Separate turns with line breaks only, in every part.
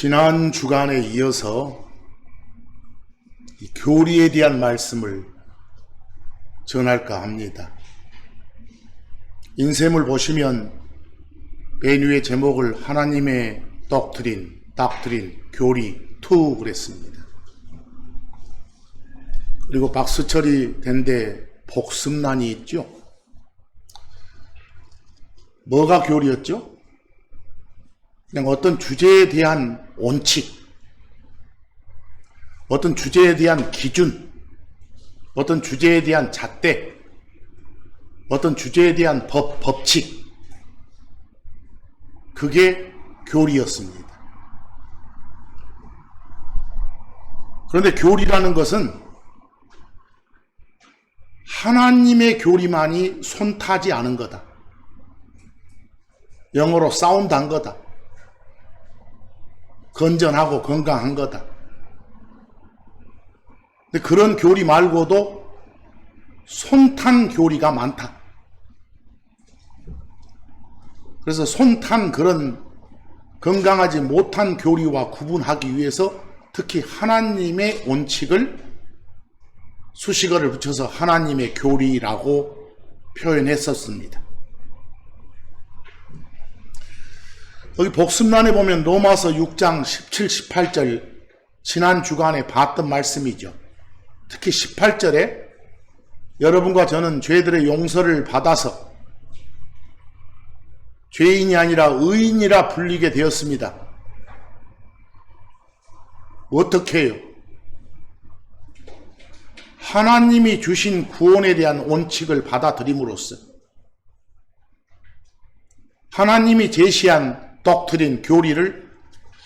지난 주간에 이어서 이 교리에 대한 말씀을 전할까 합니다. 인쇄물 보시면 맨 위에 제목을 하나님의 doctrine, 교리 2 그랬습니다. 그리고 박수 처리된 데 복습란이 있죠. 뭐가 교리였죠? 그냥 어떤 주제에 대한 원칙, 어떤 주제에 대한 기준, 어떤 주제에 대한 잣대, 어떤 주제에 대한 법칙, 그게 교리였습니다. 그런데 교리라는 것은 하나님의 교리만이 손타지 않은 거다. 영어로 사운드한 거다. 건전하고 건강한 거다. 근데 그런 교리 말고도 손탄 교리가 많다. 그래서 손탄 그런 건강하지 못한 교리와 구분하기 위해서 특히 하나님의 원칙을 수식어를 붙여서 하나님의 교리라고 표현했었습니다. 여기 복습란에 보면 로마서 6장 17, 18절 지난 주간에 봤던 말씀이죠. 특히 18절에 여러분과 저는 죄들의 용서를 받아서 죄인이 아니라 의인이라 불리게 되었습니다. 어떻게 해요? 하나님이 주신 구원에 대한 원칙을 받아들임으로써 하나님이 제시한 doctrine, 교리를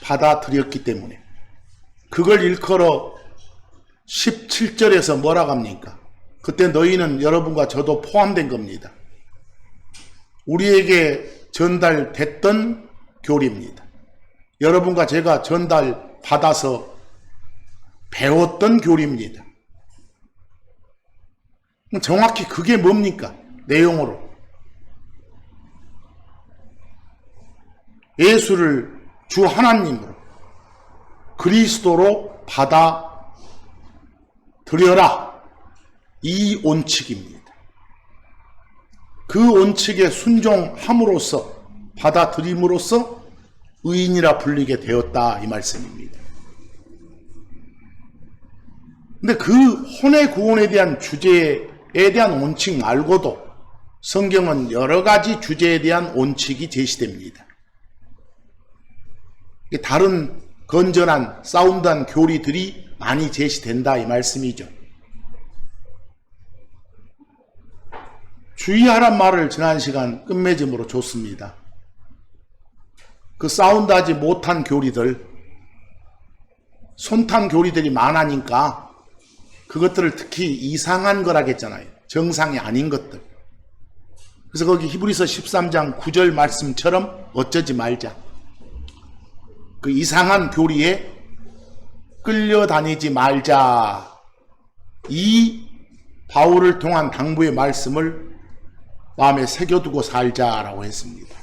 받아들였기 때문에 그걸 일컬어 17절에서 뭐라고 합니까? 그때 너희는 여러분과 저도 포함된 겁니다. 우리에게 전달됐던 교리입니다. 여러분과 제가 전달받아서 배웠던 교리입니다. 정확히 그게 뭡니까? 내용으로 예수를 주 하나님으로 그리스도로 받아들여라. 이 원칙입니다. 그 원칙에 순종함으로써 받아들임으로써 의인이라 불리게 되었다 이 말씀입니다. 근데 그 혼의 구원에 대한 주제에 대한 원칙 말고도 성경은 여러 가지 주제에 대한 원칙이 제시됩니다. 다른 건전한 사운드한 교리들이 많이 제시된다 이 말씀이죠. 주의하란 말을 지난 시간 끝맺음으로 줬습니다. 그 사운드하지 못한 교리들, 손탄 교리들이 많으니까 그것들을 특히 이상한 거라겠잖아요. 정상이 아닌 것들. 그래서 거기 히브리서 13장 9절 말씀처럼 어쩌지 말자. 그 이상한 교리에 끌려다니지 말자. 이 바울을 통한 당부의 말씀을 마음에 새겨두고 살자라고 했습니다.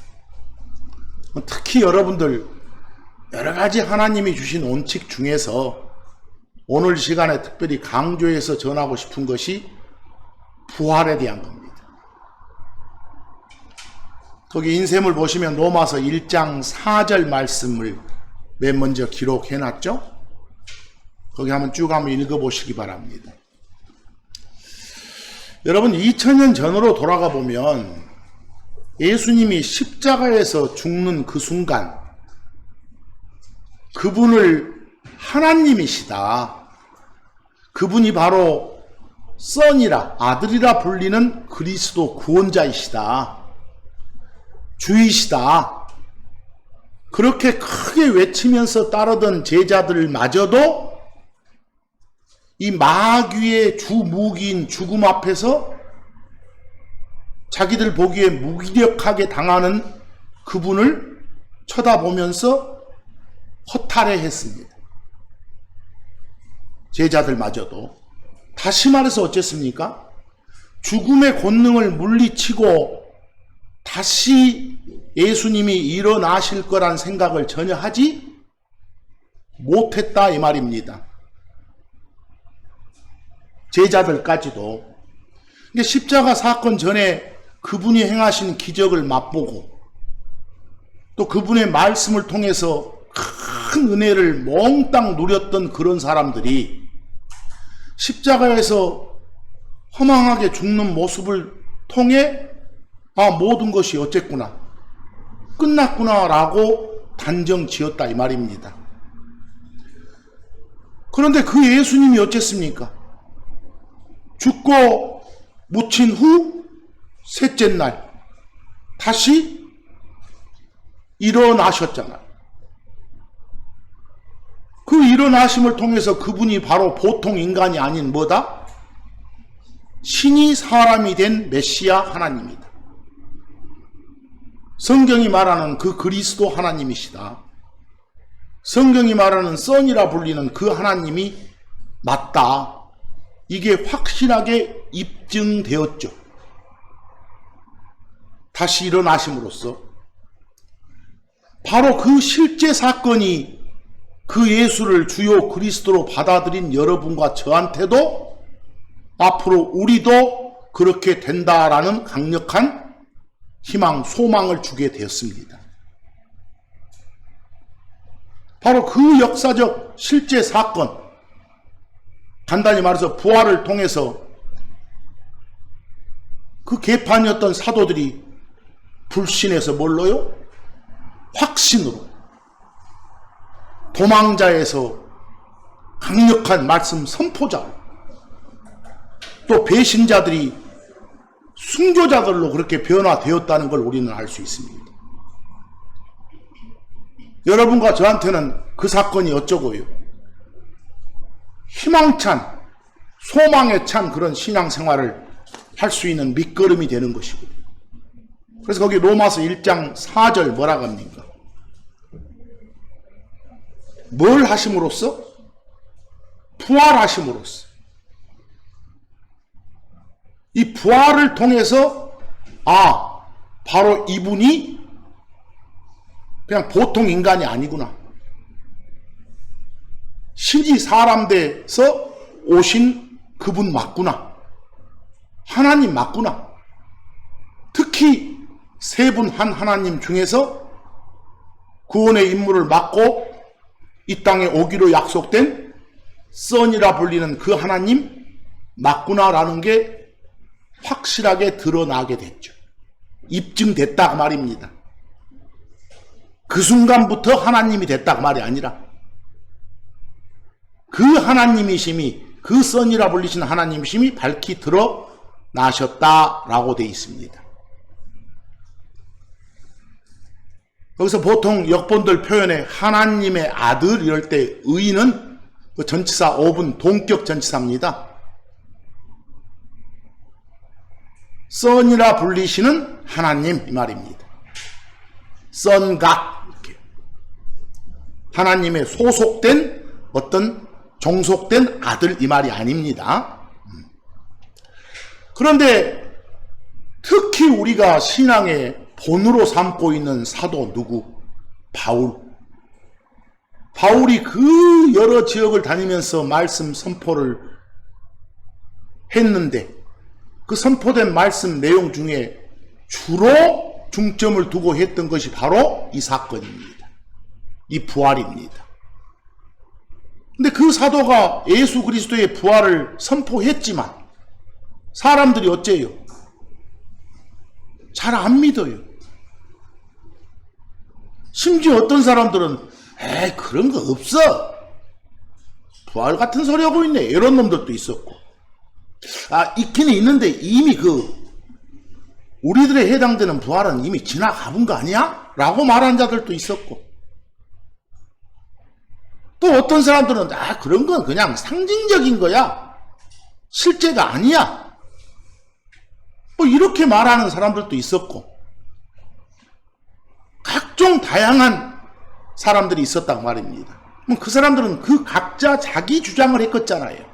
특히 여러분들 여러 가지 하나님이 주신 원칙 중에서 오늘 시간에 특별히 강조해서 전하고 싶은 것이 부활에 대한 겁니다. 거기 인쇄물 보시면 로마서 1장 4절 말씀을 맨 먼저 기록해놨죠? 거기 한번 쭉 한번 읽어보시기 바랍니다. 여러분 2000년 전으로 돌아가 보면 예수님이 십자가에서 죽는 그 순간 그분을 하나님이시다. 그분이 바로 선이라 아들이라 불리는 그리스도 구원자이시다. 주이시다. 그렇게 크게 외치면서 따르던 제자들마저도 이 마귀의 주 무기인 죽음 앞에서 자기들 보기에 무기력하게 당하는 그분을 쳐다보면서 허탈해했습니다. 제자들마저도. 다시 말해서 어쨌습니까? 죽음의 권능을 물리치고 다시 예수님이 일어나실 거란 생각을 전혀 하지 못했다 이 말입니다. 제자들까지도. 근데 십자가 사건 전에 그분이 행하신 기적을 맛보고 또 그분의 말씀을 통해서 큰 은혜를 몽땅 누렸던 그런 사람들이 십자가에서 허망하게 죽는 모습을 통해 모든 것이 어쨌구나, 끝났구나 라고 단정 지었다 이 말입니다. 그런데 그 예수님이 어쨌습니까? 죽고 묻힌 후 셋째 날 다시 일어나셨잖아요. 그 일어나심을 통해서 그분이 바로 보통 인간이 아닌 뭐다? 신이 사람이 된 메시아 하나님이다. 성경이 말하는 그 그리스도 하나님이시다. 성경이 말하는 선이라 불리는 그 하나님이 맞다. 이게 확실하게 입증되었죠. 다시 일어나심으로써 바로 그 실제 사건이 그 예수를 주요 그리스도로 받아들인 여러분과 저한테도 앞으로 우리도 그렇게 된다라는 강력한 희망, 소망을 주게 되었습니다. 바로 그 역사적 실제 사건, 간단히 말해서 부활을 통해서 그 개판이었던 사도들이 불신에서 뭘로요? 확신으로, 도망자에서 강력한 말씀 선포자로, 또 배신자들이 순교자들로 그렇게 변화되었다는 걸 우리는 알 수 있습니다. 여러분과 저한테는 그 사건이 어쩌고요? 희망찬, 소망에 찬 그런 신앙생활을 할 수 있는 밑거름이 되는 것이고, 그래서 거기 로마서 1장 4절 뭐라고 합니까? 뭘 하심으로써? 부활하심으로써. 이 부활을 통해서 바로 이분이 그냥 보통 인간이 아니구나, 신이 사람 돼서 오신 그분 맞구나, 하나님 맞구나. 특히 세 분 한 하나님 중에서 구원의 임무를 맡고 이 땅에 오기로 약속된 선이라 불리는 그 하나님 맞구나라는 게 확실하게 드러나게 됐죠. 입증됐다 말입니다. 그 순간부터 하나님이 됐다 말이 아니라 그 하나님이심이, 그 선이라 불리신 하나님이심이 밝히 드러나셨다라고 되어 있습니다. 여기서 보통 역본들 표현에 하나님의 아들 이럴 때 의는 그 전치사 5분 동격 전치사입니다. 선이라 불리시는 하나님 이 말입니다. 선각, 이렇게 하나님의 소속된 어떤 종속된 아들 이 말이 아닙니다. 그런데 특히 우리가 신앙의 본으로 삼고 있는 사도 누구? 바울이 그 여러 지역을 다니면서 말씀 선포를 했는데 그 선포된 말씀 내용 중에 주로 중점을 두고 했던 것이 바로 이 사건입니다. 이 부활입니다. 근데 그 사도가 예수 그리스도의 부활을 선포했지만 사람들이 어째요? 잘 안 믿어요. 심지어 어떤 사람들은 그런 거 없어, 부활 같은 소리 하고 있네, 이런 놈들도 있었고, 있기는 있는데 이미 우리들에 해당되는 부활은 이미 지나가본 거 아니야? 라고 말한 자들도 있었고, 또 어떤 사람들은 그런 건 그냥 상징적인 거야, 실제가 아니야, 뭐 이렇게 말하는 사람들도 있었고, 각종 다양한 사람들이 있었단 말입니다. 그 사람들은 그 각자 자기 주장을 했겠잖아요.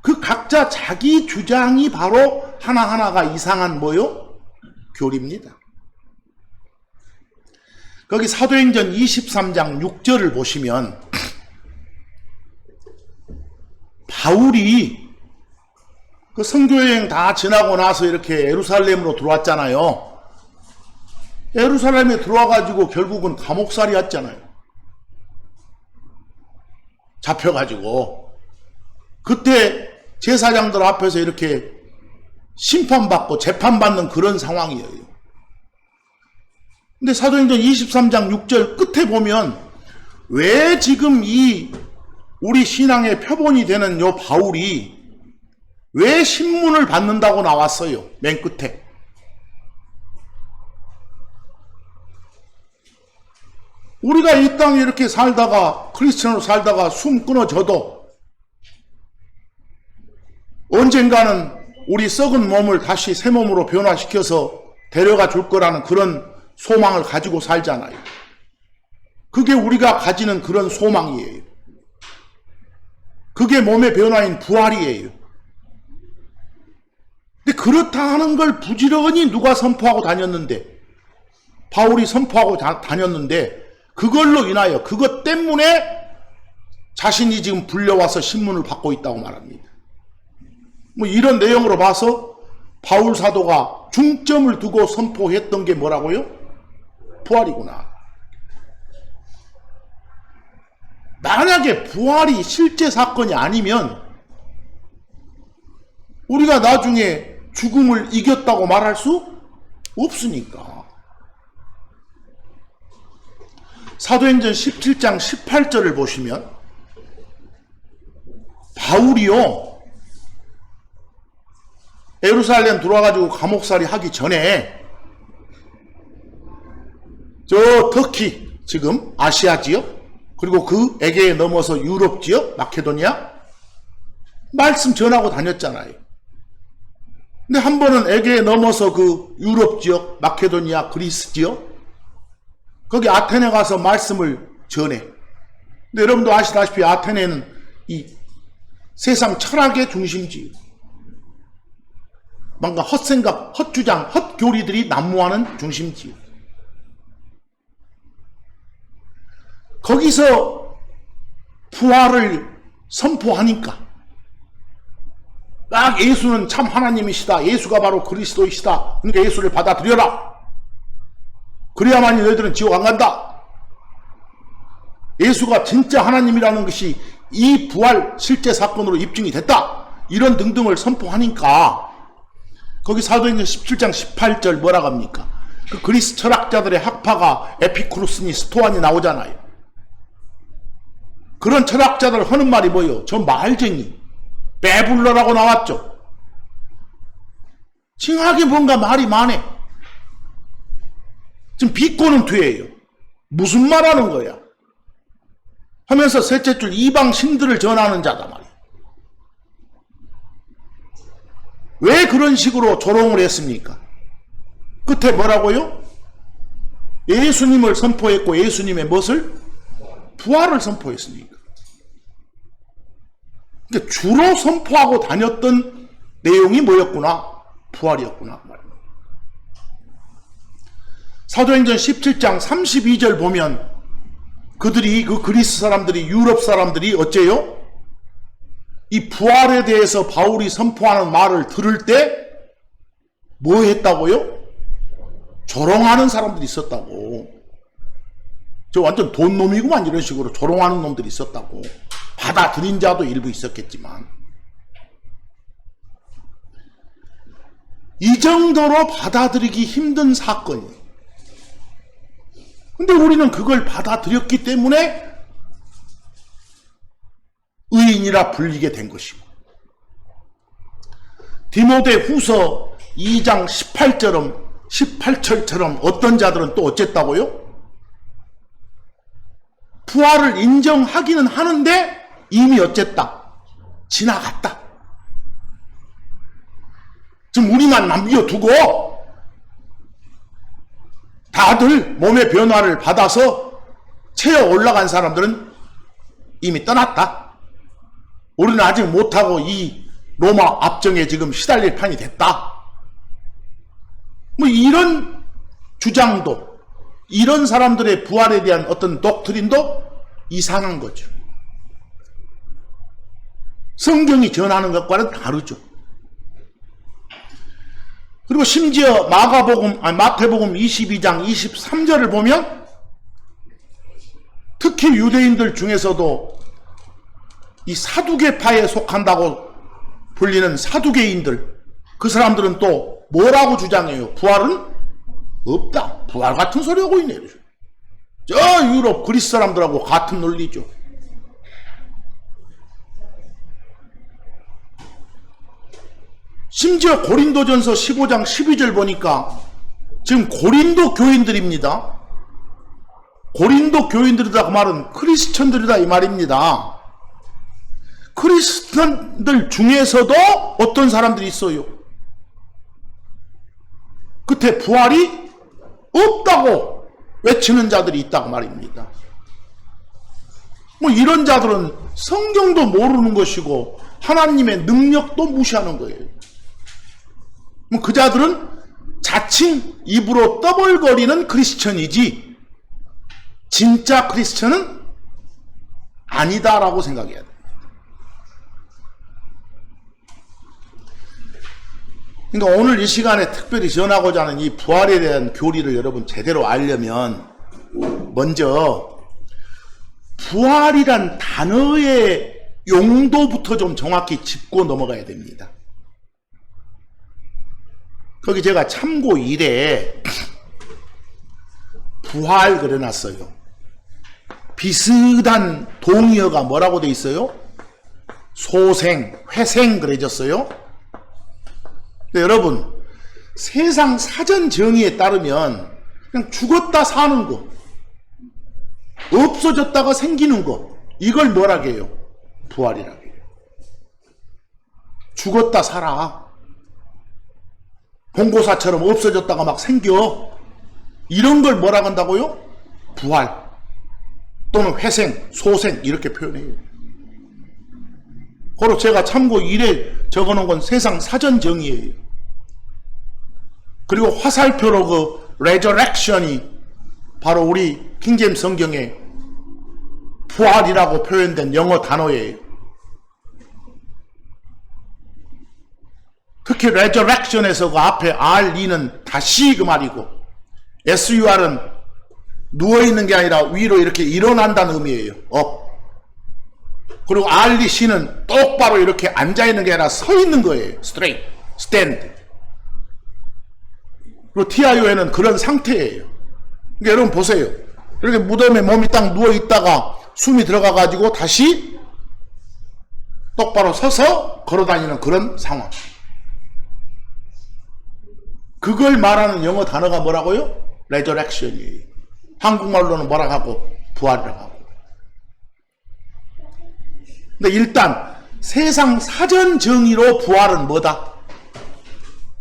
그 각자 자기 주장이 바로 하나하나가 이상한 교리입니다. 거기 사도행전 23장 6절을 보시면 바울이 그 선교여행 다 지나고 나서 이렇게 예루살렘으로 들어왔잖아요. 예루살렘에 들어와가지고 결국은 감옥살이였잖아요. 잡혀가지고 그때 제사장들 앞에서 이렇게 심판받고 재판받는 그런 상황이에요. 근데 사도행전 23장 6절 끝에 보면 왜 지금 이 우리 신앙의 표본이 되는 요 바울이 왜 신문을 받는다고 나왔어요? 맨 끝에. 우리가 이 땅에 이렇게 살다가 크리스천으로 살다가 숨 끊어져도 언젠가는 우리 썩은 몸을 다시 새 몸으로 변화시켜서 데려가 줄 거라는 그런 소망을 가지고 살잖아요. 그게 우리가 가지는 그런 소망이에요. 그게 몸의 변화인 부활이에요. 근데 그렇다 하는 걸 부지런히 누가 선포하고 다녔는데, 바울이 선포하고 다녔는데 그걸로 인하여 그것 때문에 자신이 지금 불려와서 신문을 받고 있다고 말합니다. 뭐 이런 내용으로 봐서 바울 사도가 중점을 두고 선포했던 게 뭐라고요? 부활이구나. 만약에 부활이 실제 사건이 아니면 우리가 나중에 죽음을 이겼다고 말할 수 없으니까. 사도행전 17장 18절을 보시면 바울이요 예루살렘 들어와가지고 감옥살이 하기 전에 저 터키 지금 아시아 지역 그리고 그 에게에 넘어서 유럽 지역 마케도니아 말씀 전하고 다녔잖아요. 근데 한 번은 에게에 넘어서 그 유럽 지역 마케도니아 그리스 지역 거기 아테네 가서 말씀을 전해. 근데 여러분도 아시다시피 아테네는 이 세상 철학의 중심지요. 뭔가 헛생각, 헛주장, 헛교리들이 난무하는 중심지요. 거기서 부활을 선포하니까 딱 예수는 참 하나님이시다. 예수가 바로 그리스도이시다. 그러니까 예수를 받아들여라. 그래야만이 너희들은 지옥 안 간다. 예수가 진짜 하나님이라는 것이 이 부활 실제 사건으로 입증이 됐다. 이런 등등을 선포하니까 거기 사도행전 17장 18절 뭐라고 합니까? 그 그리스 철학자들의 학파가 에피쿠루스니 스토안이 나오잖아요. 그런 철학자들 하는 말이 뭐예요? 저 말쟁이 배불러라고 나왔죠. 징하게 뭔가 말이 많네. 지금 비꼬는 뒤에요. 무슨 말하는 거야? 하면서 셋째 줄 이방 신들을 전하는 자다 말이야. 왜 그런 식으로 조롱을 했습니까? 끝에 뭐라고요? 예수님을 선포했고 예수님의 무엇을? 부활을 선포했으니까. 그러니까 주로 선포하고 다녔던 내용이 뭐였구나? 부활이었구나 말입니다. 사도행전 17장 32절 보면 그들이 그 그리스 사람들이 유럽 사람들이 어째요? 이 부활에 대해서 바울이 선포하는 말을 들을 때 뭐 했다고요? 조롱하는 사람들이 있었다고. 저 완전 돈놈이구만 이런 식으로 조롱하는 놈들이 있었다고. 받아들인 자도 일부 있었겠지만 이 정도로 받아들이기 힘든 사건이에요. 근데 우리는 그걸 받아들였기 때문에 의인이라 불리게 된 것이고 디모데 후서 2장 18절처럼 어떤 자들은 또 어쨌다고요? 부활을 인정하기는 하는데 이미 어쨌다? 지나갔다. 지금 우리만 남겨두고 다들 몸의 변화를 받아서 채어 올라간 사람들은 이미 떠났다. 우리는 아직 못하고 이 로마 압정에 지금 시달릴 판이 됐다. 뭐 이런 주장도 이런 사람들의 부활에 대한 어떤 독트린도 이상한 거죠. 성경이 전하는 것과는 다르죠. 그리고 심지어 마태복음 22장 23절을 보면 특히 유대인들 중에서도 이 사두개파에 속한다고 불리는 사두개인들, 그 사람들은 또 뭐라고 주장해요? 부활은 없다. 부활 같은 소리 하고 있네요. 저 유럽 그리스 사람들하고 같은 논리죠. 심지어 고린도전서 15장 12절 보니까 지금 고린도 교인들입니다. 고린도 교인들이다 그 말은 크리스천들이다 이 말입니다. 크리스천들 중에서도 어떤 사람들이 있어요. 끝에 부활이 없다고 외치는 자들이 있다고 말입니다. 뭐 이런 자들은 성경도 모르는 것이고 하나님의 능력도 무시하는 거예요. 그 자들은 자칭 입으로 떠벌거리는 크리스천이지 진짜 크리스천은 아니다라고 생각해야 됩니다. 그러니까 오늘 이 시간에 특별히 전하고자 하는 이 부활에 대한 교리를 여러분 제대로 알려면 먼저 부활이란 단어의 용도부터 좀 정확히 짚고 넘어가야 됩니다. 거기 제가 참고 1에 부활 그려놨어요. 비슷한 동의어가 뭐라고 돼 있어요? 소생, 회생 그려졌어요. 근데 여러분 세상 사전 정의에 따르면 그냥 죽었다 사는 거, 없어졌다가 생기는 거, 이걸 뭐라고 해요? 부활이라고 해요. 죽었다 살아. 봉고사처럼 없어졌다가 막 생겨. 이런 걸 뭐라고 한다고요? 부활 또는 회생, 소생 이렇게 표현해요. 그리고 제가 참고 1에 적어놓은 건 세상 사전 정의예요. 그리고 화살표로 그 resurrection이 바로 우리 킹제임스 성경에 부활이라고 표현된 영어 단어예요. 특히 resurrection에서 그 앞에 RE는 다시 그 말이고 SUR은 누워있는 게 아니라 위로 이렇게 일어난다는 의미예요. up. 그리고 REC는 똑바로 이렇게 앉아있는 게 아니라 서 있는 거예요. straight, stand. 그리고 TIO에는 그런 상태예요. 그러니까 여러분 보세요. 이렇게 무덤에 몸이 딱 누워있다가 숨이 들어가가지고 다시 똑바로 서서 걸어다니는 그런 상황. 그걸 말하는 영어 단어가 뭐라고요? resurrection이에요. 한국말로는 뭐라고 하고? 부활이라고 하고. 근데 일단 세상 사전 정의로 부활은 뭐다?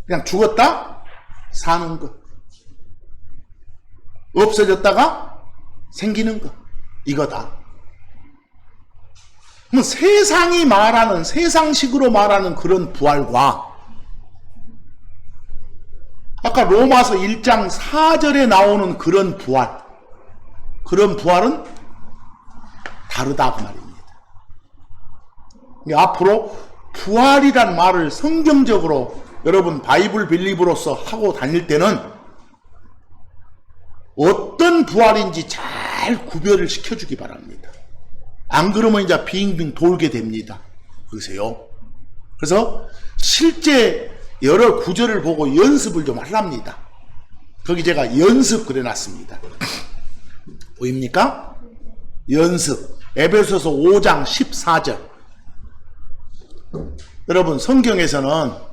그냥 죽었다 사는 것, 없어졌다가 생기는 것, 이거다. 그럼 세상이 말하는, 세상식으로 말하는 그런 부활과 아까 로마서 1장 4절에 나오는 그런 부활, 그런 부활은 다르다 그 말입니다. 앞으로 부활이란 말을 성경적으로 여러분 바이블 빌리브로서 하고 다닐 때는 어떤 부활인지 잘 구별을 시켜주기 바랍니다. 안 그러면 이제 빙빙 돌게 됩니다. 그러세요. 그래서 실제 여러 구절을 보고 연습을 좀 하랍니다. 거기 제가 연습 그려놨습니다. 보입니까? 연습. 에베소서 5장 14절. 여러분 성경에서는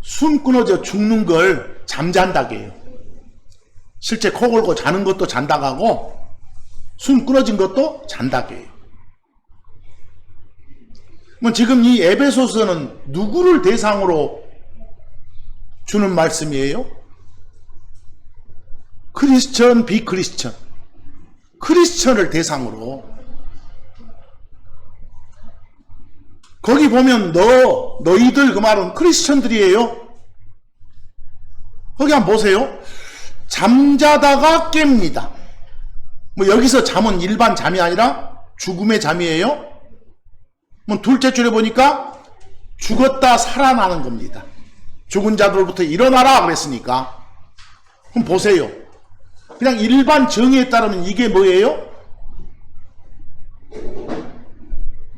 숨 끊어져 죽는 걸 잠잔다고 해요. 실제 코 골고 자는 것도 잔다고 하고 숨 끊어진 것도 잔다고 해요. 그럼 지금 이 에베소서는 누구를 대상으로 주는 말씀이에요? 크리스천, 비크리스천. 크리스천을 대상으로. 거기 보면 너희들 그 말은 크리스천들이에요. 거기 한번 보세요. 잠자다가 깹니다. 뭐 여기서 잠은 일반 잠이 아니라 죽음의 잠이에요. 뭐 둘째 줄에 보니까 죽었다 살아나는 겁니다. 죽은 자들로부터 일어나라 그랬으니까. 그럼 보세요. 그냥 일반 정의에 따르면 이게 뭐예요?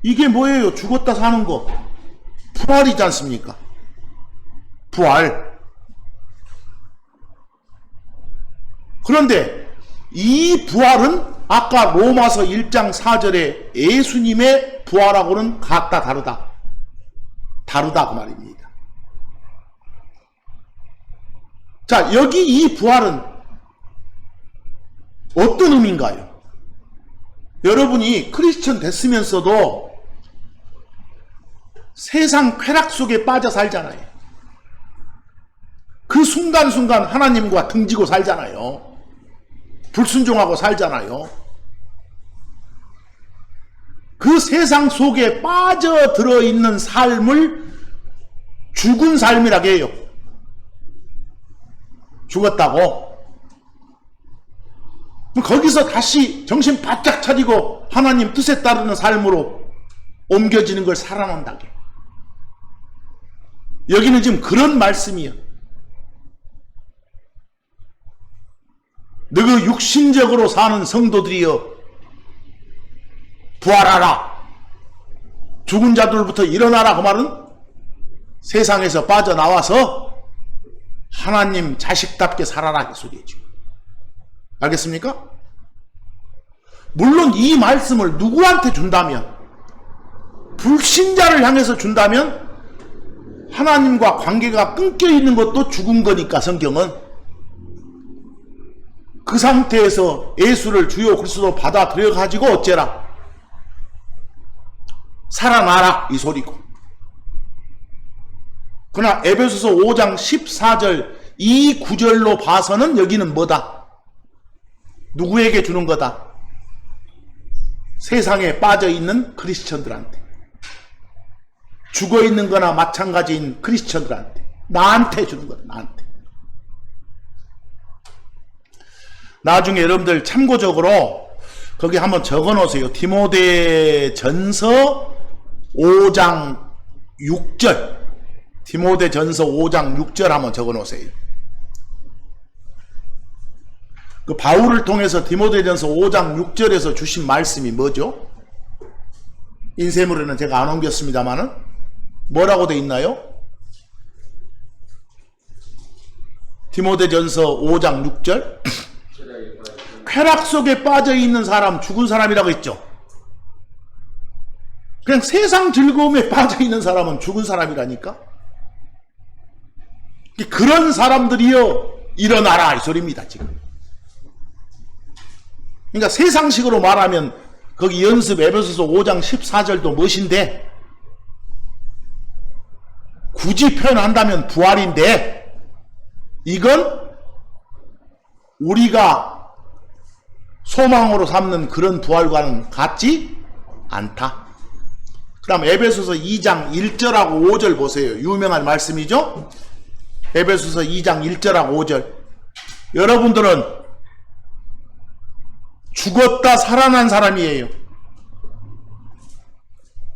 이게 뭐예요? 죽었다 사는 거. 부활이지 않습니까? 부활. 그런데 이 부활은 아까 로마서 1장 4절에 예수님의 부활하고는 같다 다르다. 다르다 그 말입니다. 자, 여기 이 부활은 어떤 의미인가요? 여러분이 크리스천 됐으면서도 세상 쾌락 속에 빠져 살잖아요. 그 순간순간 하나님과 등지고 살잖아요. 불순종하고 살잖아요. 그 세상 속에 빠져들어 있는 삶을 죽은 삶이라고 해요. 죽었다고. 거기서 다시 정신 바짝 차리고 하나님 뜻에 따르는 삶으로 옮겨지는 걸 살아난다고. 여기는 지금 그런 말씀이에요. 너그 육신적으로 사는 성도들이여 부활하라. 죽은 자들부터 일어나라. 그 말은 세상에서 빠져나와서 하나님 자식답게 살아라 그 소리죠. 알겠습니까? 물론 이 말씀을 누구한테 준다면, 불신자를 향해서 준다면 하나님과 관계가 끊겨 있는 것도 죽은 거니까 성경은 그 상태에서 예수를 주요 그리스도로 받아들여 가지고 어째라? 살아나라 이 소리고. 그러나 에베소서 5장 14절 이 구절로 봐서는 여기는 뭐다? 누구에게 주는 거다? 세상에 빠져있는 크리스천들한테, 죽어있는 거나 마찬가지인 크리스천들한테, 나한테 주는 거다. 나한테. 나중에 여러분들 참고적으로 거기 한번 적어 놓으세요. 디모데전서 5장 6절. 디모데전서 5장 6절 한번 적어 놓으세요. 그 바울을 통해서 디모데전서 5장 6절에서 주신 말씀이 뭐죠? 인쇄물에는 제가 안 옮겼습니다만은 뭐라고 돼 있나요? 디모데전서 5장 6절. 쾌락 속에 빠져있는 사람, 죽은 사람이라고 했죠. 그냥 세상 즐거움에 빠져있는 사람은 죽은 사람이라니까. 그런 사람들이여 일어나라 이 소리입니다 지금. 그러니까 세상식으로 말하면 거기 연습 에베소서 5장 14절도 무엇인데, 굳이 표현한다면 부활인데, 이건 우리가 소망으로 삼는 그런 부활과는 같지 않다. 그 다음 에베소서 2장 1절하고 5절 보세요. 유명한 말씀이죠. 에베소서 2장 1절하고 5절. 여러분들은 죽었다 살아난 사람이에요.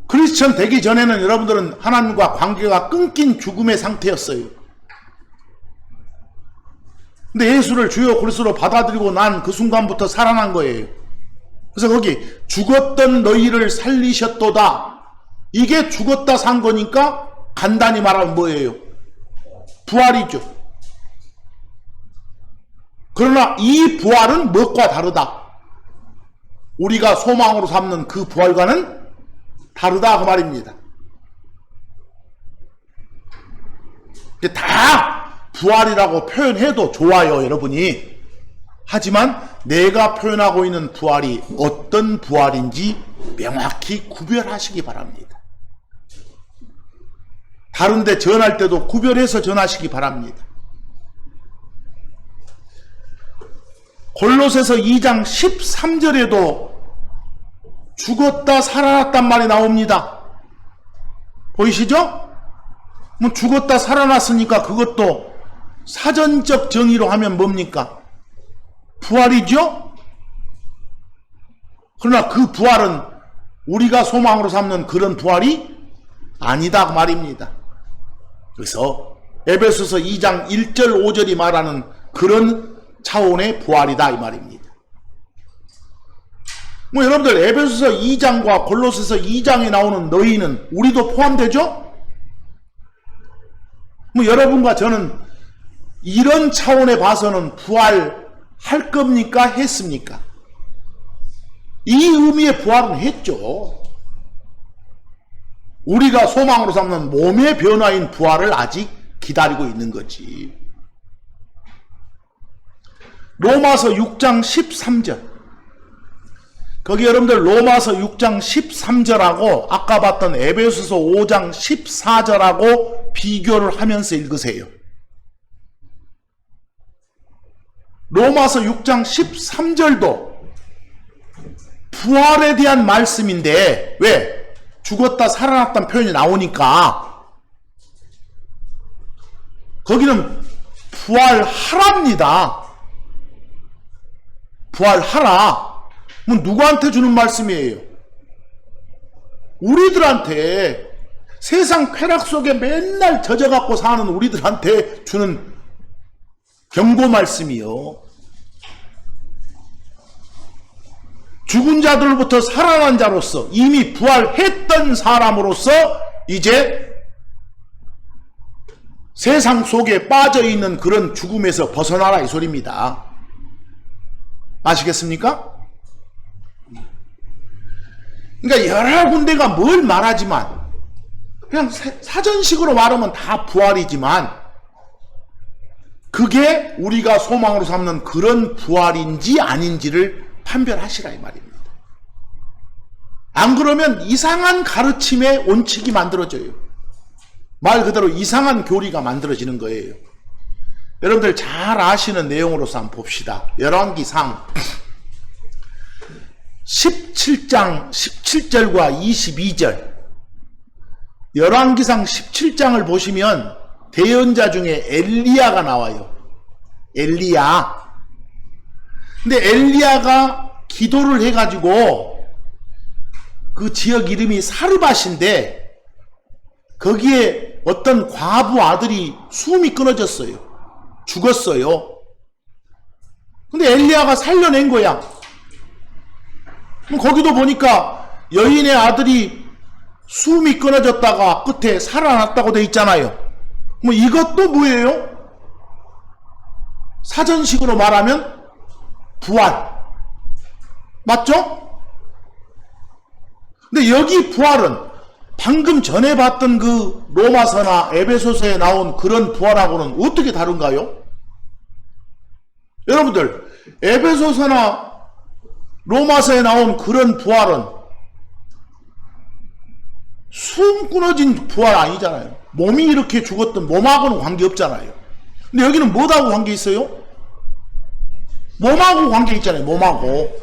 크리스천 되기 전에는 여러분들은 하나님과 관계가 끊긴 죽음의 상태였어요. 근데 예수를 주요 그리스도로 받아들이고 난 그 순간부터 살아난 거예요. 그래서 거기 죽었던 너희를 살리셨도다. 이게 죽었다 산 거니까 간단히 말하면 뭐예요? 부활이죠. 그러나 이 부활은 무엇과 다르다? 우리가 소망으로 삼는 그 부활과는 다르다 그 말입니다. 다 부활이라고 표현해도 좋아요 여러분이. 하지만 내가 표현하고 있는 부활이 어떤 부활인지 명확히 구별하시기 바랍니다. 다른데 전할 때도 구별해서 전하시기 바랍니다. 골로새서 2장 13절에도 죽었다 살아났단 말이 나옵니다. 보이시죠? 뭐 죽었다 살아났으니까 그것도 사전적 정의로 하면 뭡니까? 부활이죠? 그러나 그 부활은 우리가 소망으로 삼는 그런 부활이 아니다 그 말입니다. 그래서 에베소서 2장 1절 5절이 말하는 그런 차원의 부활이다 이 말입니다. 뭐 여러분들 에베소서 2장과 골로새서 2장에 나오는 너희는 우리도 포함되죠? 뭐 여러분과 저는 이런 차원에 봐서는 부활할 겁니까? 했습니까? 이 의미의 부활은 했죠. 우리가 소망으로 삼는 몸의 변화인 부활을 아직 기다리고 있는 거지. 로마서 6장 13절. 거기 여러분들 로마서 6장 13절하고 아까 봤던 에베소서 5장 14절하고 비교를 하면서 읽으세요. 로마서 6장 13절도 부활에 대한 말씀인데 왜? 죽었다 살아났다는 표현이 나오니까 거기는 부활하랍니다. 부활하라. 뭐 누구한테 주는 말씀이에요? 우리들한테, 세상 쾌락 속에 맨날 젖어갖고 사는 우리들한테 주는 경고 말씀이요. 죽은 자들로부터 살아난 자로서 이미 부활했던 사람으로서 이제 세상 속에 빠져있는 그런 죽음에서 벗어나라 이 소리입니다. 아시겠습니까? 그러니까 여러 군데가 뭘 말하지만 그냥 사전식으로 말하면 다 부활이지만 그게 우리가 소망으로 삼는 그런 부활인지 아닌지를 판별하시라 이 말입니다. 안 그러면 이상한 가르침의 원칙이 만들어져요. 말 그대로 이상한 교리가 만들어지는 거예요. 여러분들 잘 아시는 내용으로서 한번 봅시다. 열왕기상 17장 17절과 22절. 열왕기상 17장을 보시면 대언자 중에 엘리야가 나와요. 엘리야. 근데 엘리야가 기도를 해가지고 그 지역 이름이 사르밧인데 거기에 어떤 과부 아들이 숨이 끊어졌어요. 죽었어요. 근데 엘리야가 살려낸 거야. 그럼 거기도 보니까 여인의 아들이 숨이 끊어졌다가 끝에 살아났다고 돼 있잖아요. 뭐 이것도 뭐예요? 사전식으로 말하면 부활. 맞죠? 근데 여기 부활은 방금 전에 봤던 그 로마서나 에베소서에 나온 그런 부활하고는 어떻게 다른가요? 여러분들 에베소서나 로마서에 나온 그런 부활은 숨 끊어진 부활 아니잖아요. 몸이 이렇게 죽었던 몸하고는 관계없잖아요. 근데 여기는 뭐하고 관계 있어요? 몸하고 관계 있잖아요. 몸하고.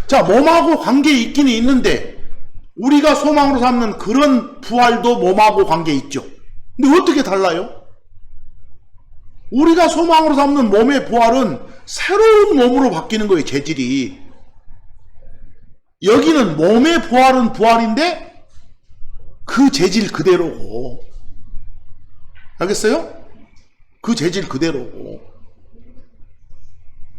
자, 몸하고 관계 있기는 있는데 우리가 소망으로 삼는 그런 부활도 몸하고 관계 있죠. 근데 어떻게 달라요? 우리가 소망으로 삼는 몸의 부활은 새로운 몸으로 바뀌는 거예요. 재질이. 여기는 몸의 부활은 부활인데 그 재질 그대로고. 알겠어요? 그 재질 그대로고.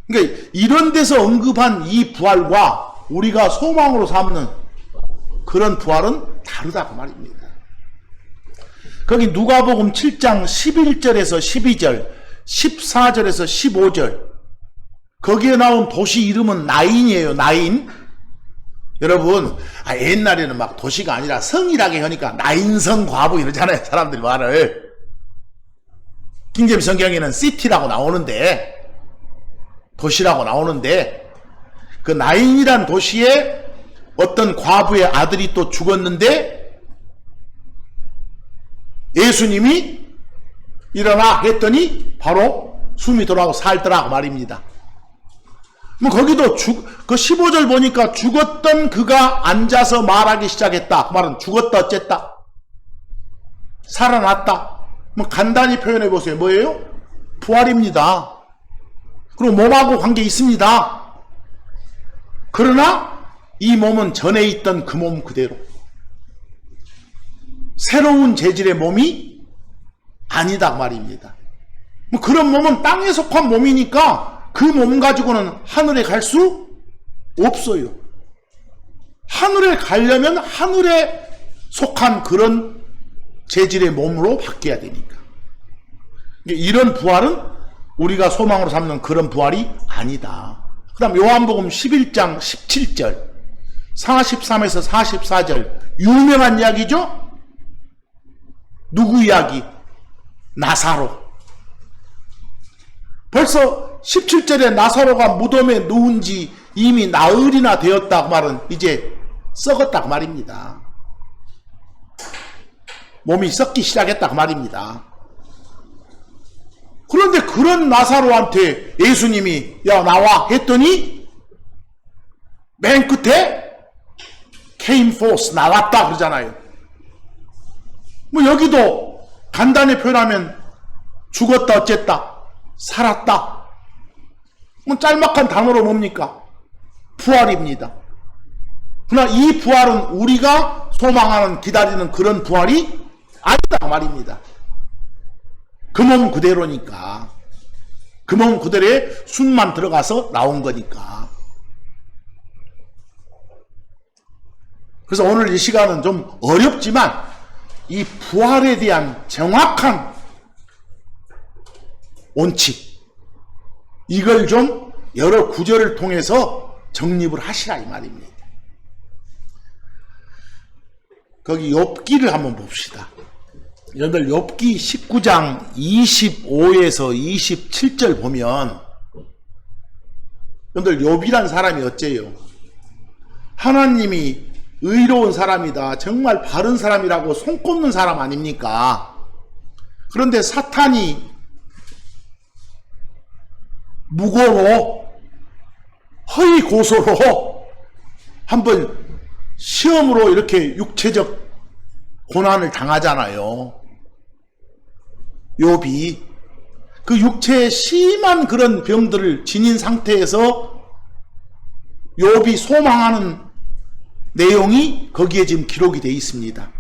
그러니까 이런 데서 언급한 이 부활과 우리가 소망으로 삼는 그런 부활은 다르다 그 말입니다. 거기 누가복음 7장 11절에서 12절, 14절에서 15절 거기에 나온 도시 이름은 나인이에요. 나인. 여러분 옛날에는 막 도시가 아니라 성이라게 하니까 나인성 과부 이러잖아요. 사람들이 말을. 킹제임스 성경에는 시티라고 나오는데 도시라고 나오는데 그 나인이란 도시에 어떤 과부의 아들이 또 죽었는데 예수님이 일어나 했더니 바로 숨이 돌아오고 살더라고 말입니다. 뭐 거기도 그 15절 보니까 죽었던 그가 앉아서 말하기 시작했다. 그 말은 죽었다 어쨌다. 살아났다. 뭐 간단히 표현해 보세요. 뭐예요? 부활입니다. 그리고 몸하고 관계 있습니다. 그러나 이 몸은 전에 있던 그 몸 그대로 새로운 재질의 몸이 아니다 말입니다. 뭐 그런 몸은 땅에 속한 몸이니까 그 몸 가지고는 하늘에 갈 수 없어요. 하늘에 가려면 하늘에 속한 그런 재질의 몸으로 바뀌어야 되니까. 이런 부활은 우리가 소망으로 삼는 그런 부활이 아니다. 그 다음 요한복음 11장 17절 43에서 44절 유명한 이야기죠. 누구 이야기? 나사로. 벌써 17절에 나사로가 무덤에 누운 지 이미 나흘이나 되었다 그 말은 이제 썩었다 그 말입니다. 몸이 썩기 시작했다 그 말입니다. 그런데 그런 나사로한테 예수님이 야 나와 했더니 맨 끝에 came forth 나왔다 그러잖아요. 뭐 여기도 간단히 표현하면 죽었다 어쨌다 살았다. 뭐 짤막한 단어로 뭡니까? 부활입니다. 그러나 이 부활은 우리가 소망하는 기다리는 그런 부활이 아니다 말입니다. 그 몸 그대로니까. 그 몸 그대로에 숨만 들어가서 나온 거니까. 그래서 오늘 이 시간은 좀 어렵지만 이 부활에 대한 정확한 원칙 이걸 좀 여러 구절을 통해서 정립을 하시라 이 말입니다. 거기 욥기를 한번 봅시다. 여러분들 욥기 19장 25에서 27절 보면 여러분들 욥이란 사람이 어째요? 하나님이 의로운 사람이다. 정말 바른 사람이라고 손꼽는 사람 아닙니까? 그런데 사탄이 무고로 허위 고소로 한번 시험으로 이렇게 육체적 고난을 당하잖아요. 욥이 그 육체의 심한 그런 병들을 지닌 상태에서 욥이 소망하는 내용이 거기에 지금 기록이 되어 있습니다.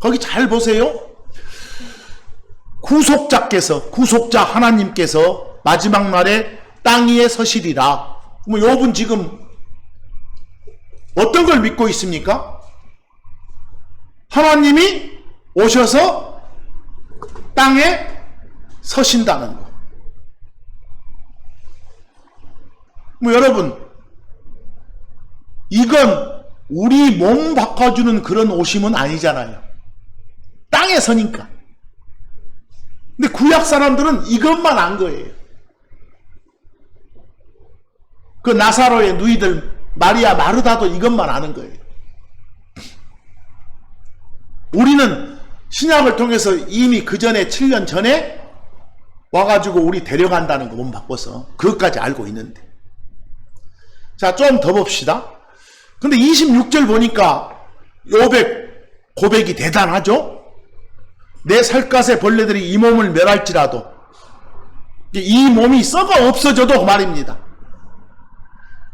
거기 잘 보세요. 구속자 하나님께서 마지막 날에 땅 위에 서시리라. 뭐 욥은 지금 어떤 걸 믿고 있습니까? 하나님이 오셔서 땅에 서신다는 거. 뭐 여러분, 이건 우리 몸 바꿔주는 그런 오심은 아니잖아요. 땅에 서니까. 근데 구약 사람들은 이것만 안 거예요. 그 나사로의 누이들 마리아 마르다도 이것만 아는 거예요. 우리는 신약을 통해서 이미 그 전에 7년 전에 와가지고 우리 데려간다는 거 몸 바꿔서 그것까지 알고 있는데. 자, 좀 더 봅시다. 근데 26절 보니까 욥의 고백이 대단하죠? 내 살갗의 벌레들이 이 몸을 멸할지라도 이 몸이 썩어 없어져도 그 말입니다.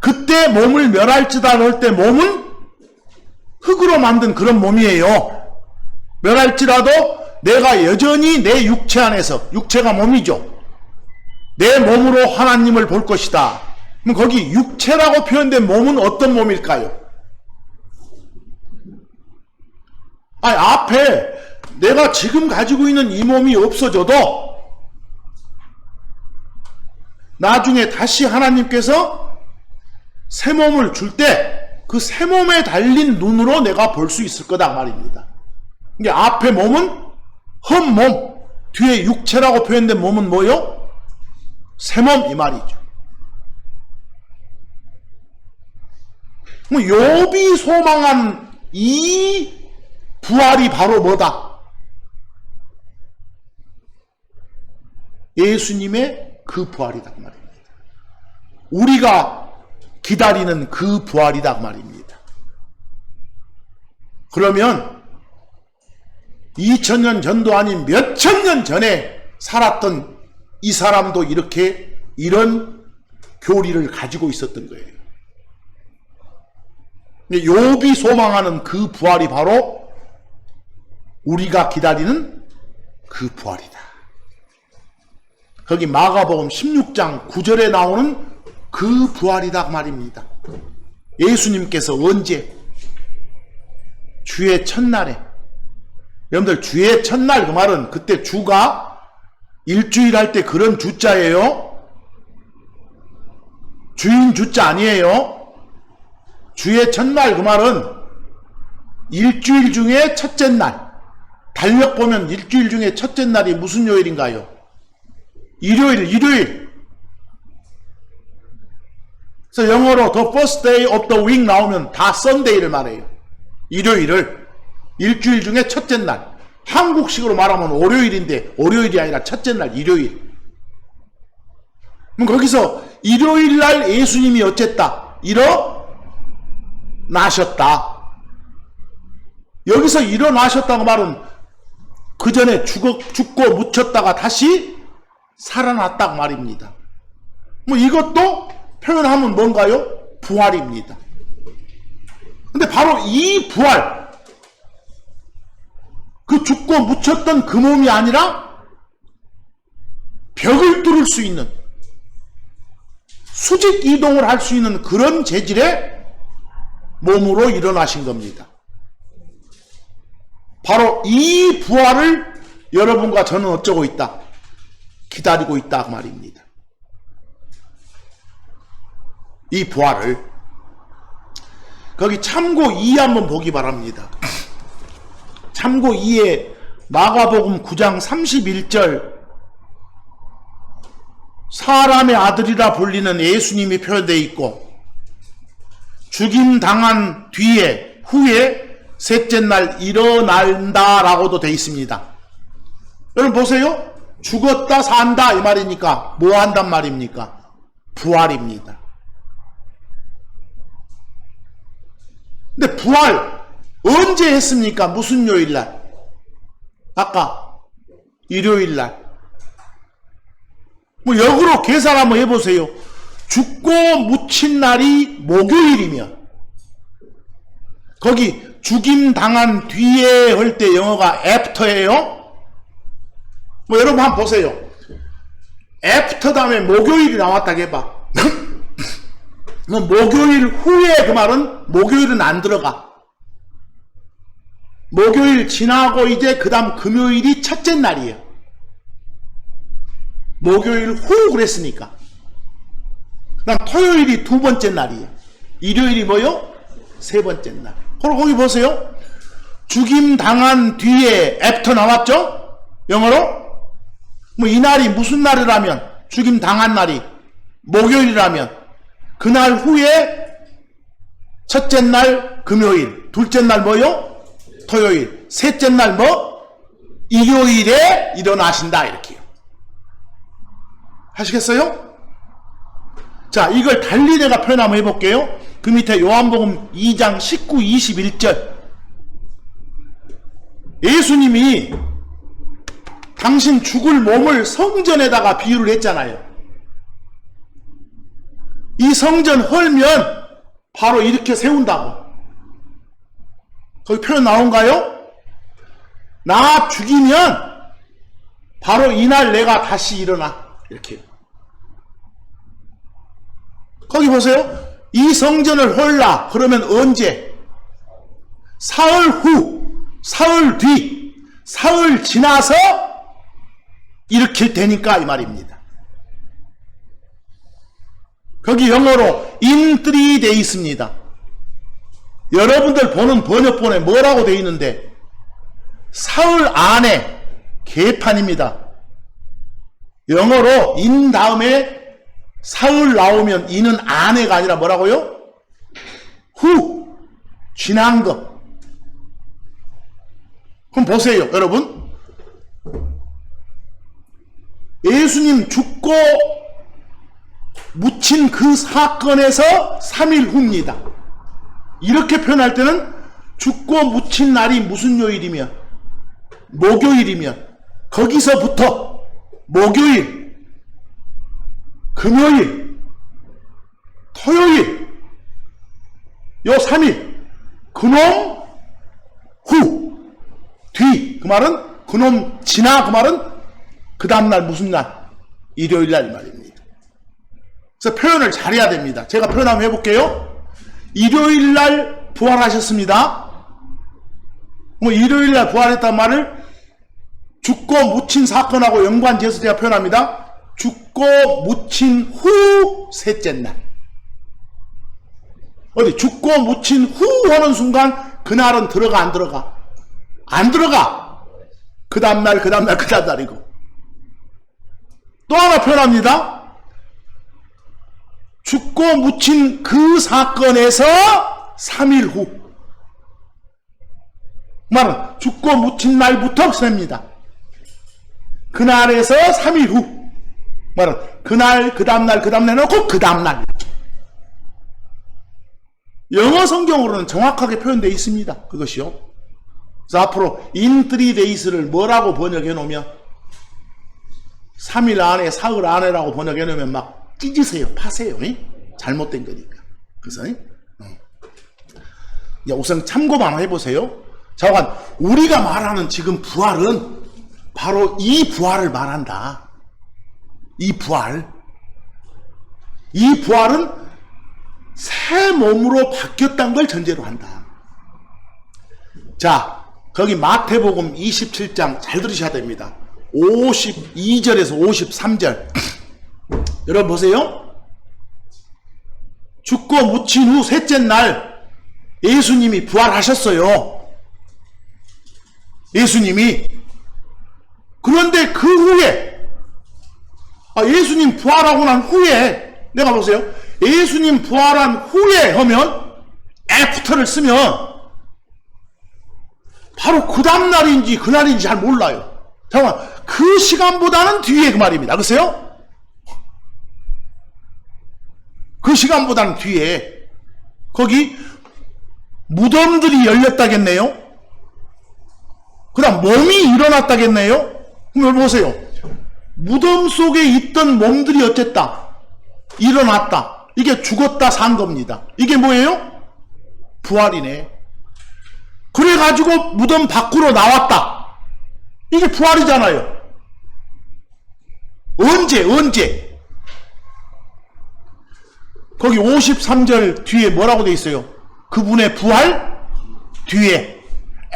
그때 몸을 멸할지라도 할 때 몸은 흙으로 만든 그런 몸이에요. 멸할지라도 내가 여전히 내 육체 안에서, 육체가 몸이죠. 내 몸으로 하나님을 볼 것이다. 그럼 거기 육체라고 표현된 몸은 어떤 몸일까요? 아니, 앞에 내가 지금 가지고 있는 이 몸이 없어져도 나중에 다시 하나님께서 새 몸을 줄 때 그 새 몸에 달린 눈으로 내가 볼 수 있을 거다 말입니다. 이게 앞에 몸은 헛몸, 뒤에 육체라고 표현된 몸은 뭐요? 새 몸 이 말이죠. 뭐 욥이 소망한 이 부활이 바로 뭐다? 예수님의 그 부활이다 그 말입니다. 우리가 기다리는 그 부활이다 그 말입니다. 그러면 2000년 전도 아닌 몇천 년 전에 살았던 이 사람도 이렇게 이런 교리를 가지고 있었던 거예요. 욥이 소망하는 그 부활이 바로 우리가 기다리는 그 부활이다. 거기 마가복음 16장 9절에 나오는 그 부활이다 말입니다. 예수님께서 언제? 주의 첫날에. 여러분들 주의 첫날 그 말은 그때 주가 일주일 할 때 그런 주자예요. 주인 주자 아니에요. 주의 첫날 그 말은 일주일 중에 첫째 날. 달력 보면 일주일 중에 첫째 날이 무슨 요일인가요? 일요일. 그래서 영어로 the first day of the week 나오면 다 Sunday를 말해요. 일요일을. 일주일 중에 첫째 날. 한국식으로 말하면 월요일인데 월요일이 아니라 첫째 날 일요일. 그럼 거기서 일요일 날 예수님이 어쨌다? 일어나셨다. 여기서 일어나셨다고 말은 그 전에 죽고 묻혔다가 다시 살아났다고 말입니다. 뭐 이것도 표현하면 뭔가요? 부활입니다. 근데 바로 이 부활, 그 죽고 묻혔던 그 몸이 아니라 벽을 뚫을 수 있는, 수직 이동을 할 수 있는 그런 재질의 몸으로 일어나신 겁니다. 바로 이 부활을 여러분과 저는 어쩌고 있다? 기다리고 있다 말입니다. 이 부활을. 거기 참고 2 한번 보기 바랍니다. 참고 2에 마가복음 9장 31절 사람의 아들이라 불리는 예수님이 표현되어 있고 죽임당한 후에 셋째 날 일어난다라고도 되어 있습니다. 여러분 보세요. 죽었다 산다 이 말이니까 뭐 한단 말입니까? 부활입니다. 근데 부활 언제 했습니까? 무슨 요일날? 아까 일요일날. 뭐 역으로 계산 한번 해보세요. 죽고 묻힌 날이 목요일이면 거기 죽임당한 뒤에 할 때 영어가 after예요. 뭐 여러분 한번 보세요. after 다음에 목요일이 나왔다 해봐. 뭐 목요일 후에 그 말은 목요일은 안 들어가. 목요일 지나고 이제 그 다음 금요일이 첫째 날이에요. 목요일 후 그랬으니까. 그 다음 토요일이 두 번째 날이에요. 일요일이 뭐요? 세 번째 날. 그리고 거기 보세요. 죽임당한 뒤에 after 나왔죠? 영어로? 뭐 이 날이 무슨 날이라면, 죽임당한 날이 목요일이라면 그날 후에 첫째 날 금요일, 둘째 날 뭐요? 토요일, 셋째 날 뭐? 일요일에 일어나신다 이렇게요. 하시겠어요? 자, 이걸 달리 내가 표현 한번 해볼게요. 그 밑에 요한복음 2장 19, 21절. 예수님이 당신 죽을 몸을 성전에다가 비유를 했잖아요. 이 성전 헐면 바로 이렇게 세운다고. 거기 표현 나온가요? 나 죽이면 바로 이날 내가 다시 일어나. 이렇게. 거기 보세요. 이 성전을 헐라. 그러면 언제? 사흘 후, 사흘 뒤, 사흘 지나서 일으킬 테니까 이 말입니다. 거기 영어로 in 3 돼 있습니다. 여러분들 보는 번역본에 뭐라고 돼 있는데 사흘 안에 개판입니다. 영어로 in 다음에 사흘 나오면 in은 안에가 아니라 뭐라고요? 후, 지난 거. 그럼 보세요 여러분. 예수님 죽고 묻힌 그 사건에서 3일 후입니다. 이렇게 표현할 때는 죽고 묻힌 날이 무슨 요일이면 목요일이면 거기서부터 목요일 그 금요일, 토요일, 요 3일, 그놈 후, 뒤, 그 말은 그놈 지나, 그 말은 그 다음날 무슨 날? 일요일 날 말입니다. 그래서 표현을 잘해야 됩니다. 제가 표현 한번 해볼게요. 일요일 날 부활하셨습니다. 뭐 일요일 날 부활했단 말을 죽고 묻힌 사건하고 연관지어서 제가 표현합니다. 죽고 묻힌 후 셋째 날. 어디 죽고 묻힌 후 하는 순간 그날은 들어가 안 들어가? 안 들어가. 그 다음날 그 다음날 그 다음날이고. 또 하나 표현합니다. 죽고 묻힌 그 사건에서 3일 후. 말은 죽고 묻힌 날부터 셉니다. 그날에서 3일 후. 말은 그날 그 다음날 그 다음날 놓고 그 다음날. 영어 성경으로는 정확하게 표현되어 있습니다. 그것이요. 그래서 앞으로 in 3days를 뭐라고 번역해 놓으면 3일 안에 사흘 안에라고 번역해 놓으면 막 찢으세요. 파세요. 잘못된 거니까. 그래서 우선 참고만 해보세요. 자, 우리가 말하는 지금 부활은 바로 이 부활을 말한다. 이 부활은 새 몸으로 바뀌었다는 걸 전제로 한다. 자, 거기 마태복음 27장 잘 들으셔야 됩니다. 52절에서 53절. 여러분 보세요. 죽고 묻힌 후 셋째 날 예수님이 부활하셨어요. 예수님이. 그런데 그 후에 예수님 부활하고 난 후에 내가 보세요. 예수님 부활한 후에 하면 애프터를 쓰면 바로 그 다음날인지 그날인지 잘 몰라요. 잠깐만, 그 시간보다는 뒤에 그 말입니다. 글쎄요? 그 시간보다는 뒤에. 거기 무덤들이 열렸다겠네요. 그 다음 몸이 일어났다겠네요. 그럼 보세요. 무덤 속에 있던 몸들이 어쨌다? 일어났다. 이게 죽었다 산 겁니다. 이게 뭐예요? 부활이네. 그래가지고 무덤 밖으로 나왔다. 이게 부활이잖아요. 언제? 거기 53절 뒤에 뭐라고 돼 있어요? 그분의 부활 뒤에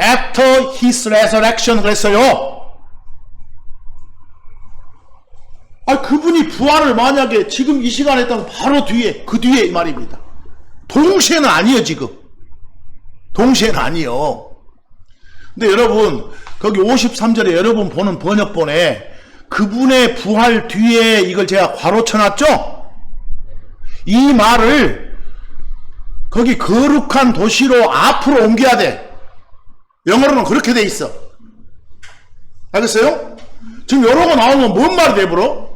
After his resurrection 그랬어요. 그분이 부활을 만약에 지금 이 시간에 했다면 바로 뒤에, 그 뒤에 이 말입니다. 동시에는 아니에요, 지금. 동시에는 아니에요. 근데 여러분, 거기 53절에 여러분 보는 번역본에 그분의 부활 뒤에 이걸 제가 괄호 쳐놨죠? 이 말을 거기 거룩한 도시로 앞으로 옮겨야 돼. 영어로는 그렇게 돼 있어. 알겠어요? 지금 이러고 나오면 뭔 말이 돼버려?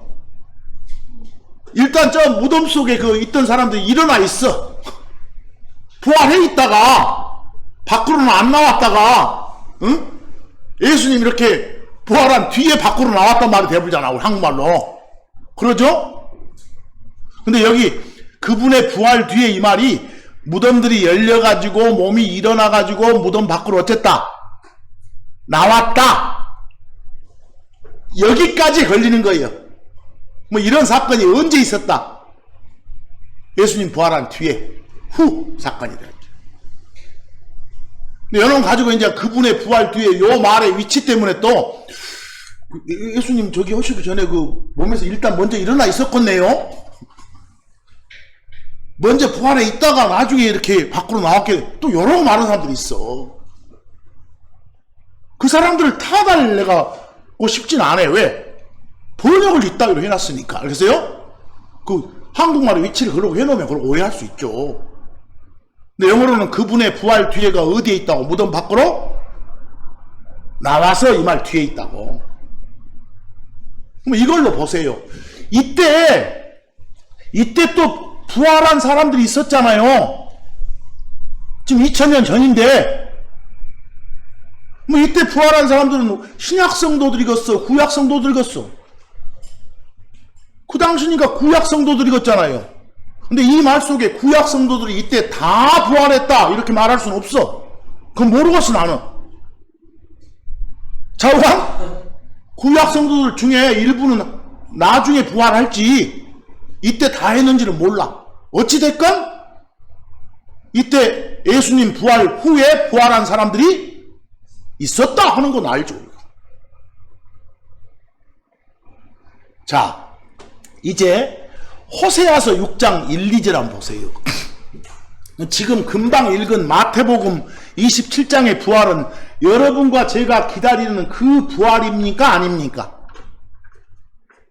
일단 저 무덤 속에 있던 사람들이 일어나 있어. 부활해 있다가 밖으로는 안 나왔다가 예수님 이렇게 부활한 뒤에 밖으로 나왔단 말이 돼버리잖아. 우리 한국말로. 그러죠? 근데 여기 그분의 부활 뒤에 이 말이 무덤들이 열려가지고 몸이 일어나가지고 무덤 밖으로 어쨌다? 나왔다. 여기까지 걸리는 거예요. 뭐 이런 사건이 언제 있었다? 예수님 부활한 뒤에 후 사건이 되었죠. 근데 여러분 가지고 이제 그분의 부활 뒤에 요 말의 위치 때문에 또 예수님 저기 하시기 전에 그 몸에서 일단 먼저 일어나 있었겠네요. 먼저 부활해 있다가 나중에 이렇게 밖으로 나왔게 또 여러 많은 사람들이 있어. 그 사람들을 타달래가 싶진 않아요. 왜? 번역을 이따위로 해놨으니까. 알겠어요? 그 한국말의 위치를 그러고 해놓으면 그걸 오해할 수 있죠. 근데 영어로는 그분의 부활 뒤에가 어디에 있다고? 무덤 밖으로 나와서 이 말 뒤에 있다고. 그럼 이걸로 보세요. 이때 또 부활한 사람들이 있었잖아요. 지금 2000년 전인데 뭐 이때 부활한 사람들은 신약 성도들이겠어? 구약 성도들이겠어? 그 당시니까 구약 성도들이었잖아요. 근데 이 말 속에 구약 성도들이 이때 다 부활했다 이렇게 말할 수는 없어. 그건 모르겠어 나는. 자오감? 구약 성도들 중에 일부는 나중에 부활할지 이때 다 했는지는 몰라. 어찌됐건 이때 예수님 부활 후에 부활한 사람들이 있었다 하는 건 알죠. 자, 이제 호세아서 6장 1, 2절 한번 보세요. 지금 금방 읽은 마태복음 27장의 부활은 여러분과 제가 기다리는 그 부활입니까? 아닙니까?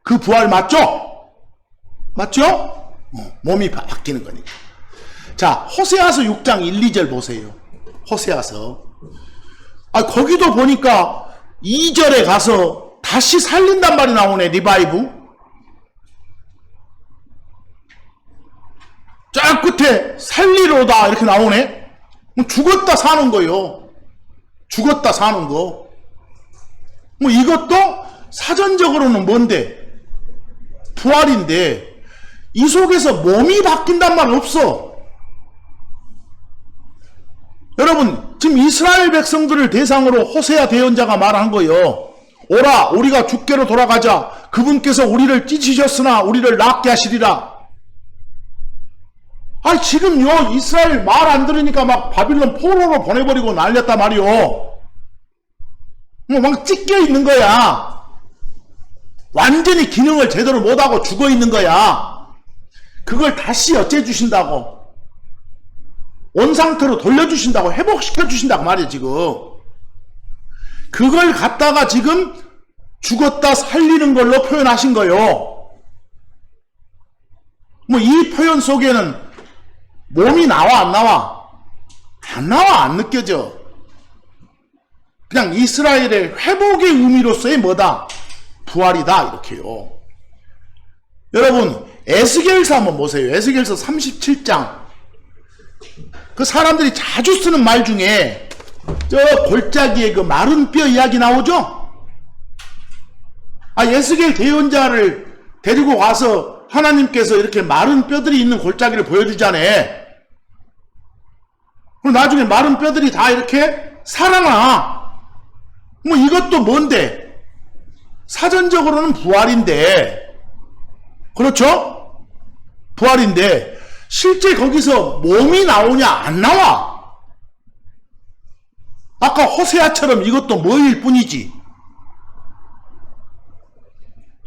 그 부활 맞죠? 맞죠? 몸이 바뀌는 거니까. 자, 호세아서 6장 1, 2절 보세요. 호세아서. 거기도 보니까 2절에 가서 다시 살린단 말이 나오네. 리바이브. 쫙 끝에 살리로다 이렇게 나오네. 죽었다 사는 거요. 죽었다 사는 거. 이것도 사전적으로는 뭔데? 부활인데 이 속에서 몸이 바뀐단 말 없어. 여러분, 지금 이스라엘 백성들을 대상으로 호세아 대언자가 말한 거예요. 오라, 우리가 주께로 돌아가자. 그분께서 우리를 찢으셨으나 우리를 낫게 하시리라. 지금요, 이스라엘 말 안 들으니까 막 바빌론 포로로 보내버리고 날렸단 말이요. 막 찢겨 있는 거야. 완전히 기능을 제대로 못하고 죽어 있는 거야. 그걸 다시 어째주신다고. 온 상태로 돌려주신다고, 회복시켜주신다고 말이야, 지금. 그걸 갖다가 지금 죽었다 살리는 걸로 표현하신 거요. 이 표현 속에는 몸이 나와, 안 나와? 안 나와, 안 느껴져. 그냥 이스라엘의 회복의 의미로서의 뭐다? 부활이다, 이렇게요. 여러분, 에스겔서 한번 보세요. 에스겔서 37장. 그 사람들이 자주 쓰는 말 중에 저 골짜기에 그 마른 뼈 이야기 나오죠? 에스겔 대언자를 데리고 와서 하나님께서 이렇게 마른 뼈들이 있는 골짜기를 보여주잖아요. 그럼 나중에 마른 뼈들이 다 이렇게 살아나. 이것도 뭔데? 사전적으로는 부활인데, 그렇죠? 부활인데 실제 거기서 몸이 나오냐 안 나와. 아까 호세아처럼 이것도 뭐일 뿐이지.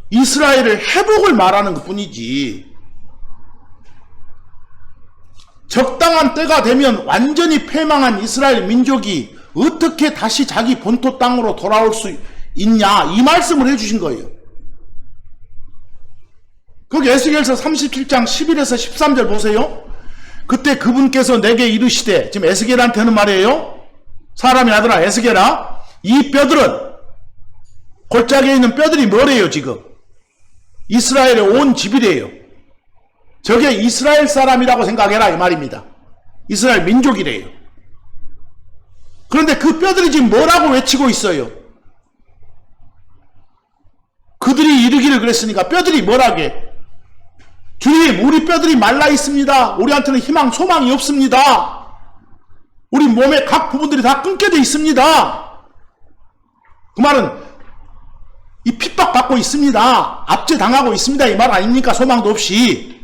이스라엘의 회복을 말하는 것 뿐이지. 적당한 때가 되면 완전히 패망한 이스라엘 민족이 어떻게 다시 자기 본토 땅으로 돌아올 수 있냐, 이 말씀을 해주신 거예요. 거기 에스겔서 37장 11에서 13절 보세요. 그때 그분께서 내게 이르시되, 지금 에스겔한테는 말이에요. 사람의 아들아 에스겔아, 이 뼈들은, 골짜기에 있는 뼈들이 뭐래요 지금? 이스라엘의 온 집이래요. 저게 이스라엘 사람이라고 생각해라 이 말입니다. 이스라엘 민족이래요. 그런데 그 뼈들이 지금 뭐라고 외치고 있어요? 그들이 이르기를 그랬으니까 뼈들이 뭐라게? 주님, 우리 뼈들이 말라 있습니다. 우리한테는 희망, 소망이 없습니다. 우리 몸의 각 부분들이 다 끊겨져 있습니다. 그 말은 이 핍박받고 있습니다. 압제당하고 있습니다. 이 말 아닙니까? 소망도 없이.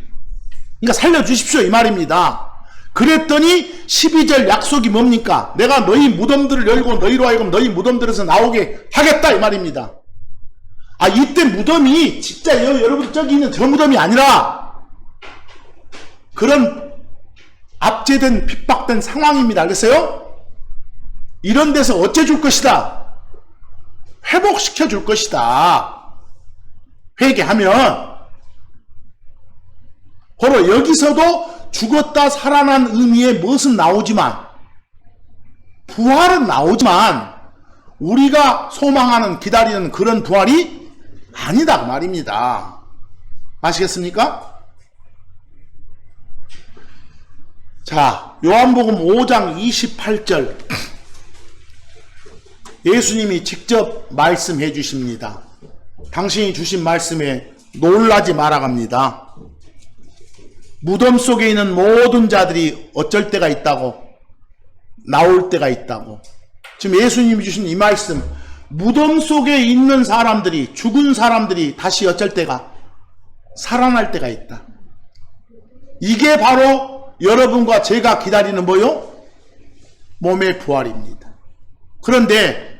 그러니까 살려주십시오 이 말입니다. 그랬더니 12절 약속이 뭡니까? 내가 너희 무덤들을 열고 너희로 하여금 너희 무덤들에서 나오게 하겠다 이 말입니다. 이때 무덤이 진짜 여러분 저기 있는 저 무덤이 아니라 그런 압제된 핍박된 상황입니다. 알겠어요? 이런 데서 어째 줄 것이다? 회복시켜 줄 것이다. 회개하면. 바로 여기서도 죽었다 살아난 의미의 무엇은 나오지만, 부활은 나오지만 우리가 소망하는 기다리는 그런 부활이 아니다 그 말입니다. 아시겠습니까? 자, 요한복음 5장 28절 예수님이 직접 말씀해 주십니다. 당신이 주신 말씀에 놀라지 말아갑니다. 무덤 속에 있는 모든 자들이 어쩔 때가 있다고, 나올 때가 있다고. 지금 예수님이 주신 이 말씀, 무덤 속에 있는 사람들이, 죽은 사람들이 다시 어쩔 때가, 살아날 때가 있다. 이게 바로 여러분과 제가 기다리는 뭐요? 몸의 부활입니다. 그런데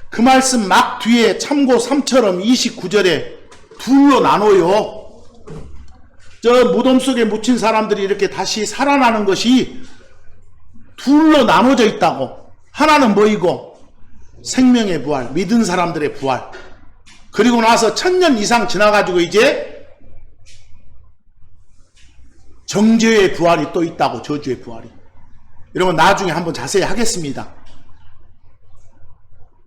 그 말씀 막 뒤에 참고 3처럼 29절에 둘로 나눠요. 저 무덤 속에 묻힌 사람들이 이렇게 다시 살아나는 것이 둘로 나눠져 있다고. 하나는 뭐이고? 생명의 부활, 믿은 사람들의 부활. 그리고 나서 1000년 이상 지나가지고 이제 정죄의 부활이 또 있다고. 저주의 부활이. 이런 건 나중에 한번 자세히 하겠습니다.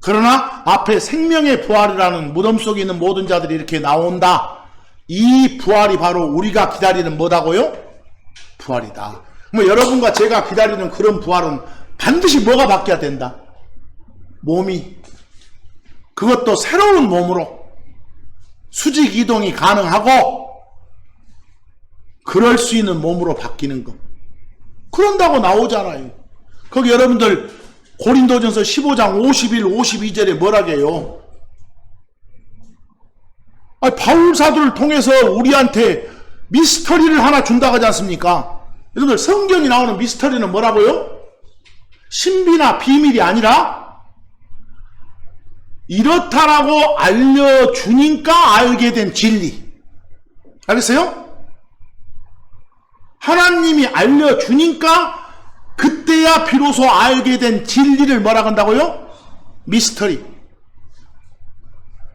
그러나 앞에 생명의 부활이라는 무덤 속에 있는 모든 자들이 이렇게 나온다. 이 부활이 바로 우리가 기다리는 뭐다고요? 부활이다. 뭐 여러분과 제가 기다리는 그런 부활은 반드시 뭐가 바뀌어야 된다? 몸이. 그것도 새로운 몸으로 수직 이동이 가능하고 그럴 수 있는 몸으로 바뀌는 것. 그런다고 나오잖아요. 거기 여러분들 고린도전서 15장 51, 52절에 뭐라고 해요? 바울 사도를 통해서 우리한테 미스터리를 하나 준다고 하지 않습니까? 여러분들 성경이 나오는 미스터리는 뭐라고요? 신비나 비밀이 아니라 이렇다라고 알려주니까 알게 된 진리. 알겠어요? 하나님이 알려주니까 그때야 비로소 알게 된 진리를 뭐라고 한다고요? 미스터리.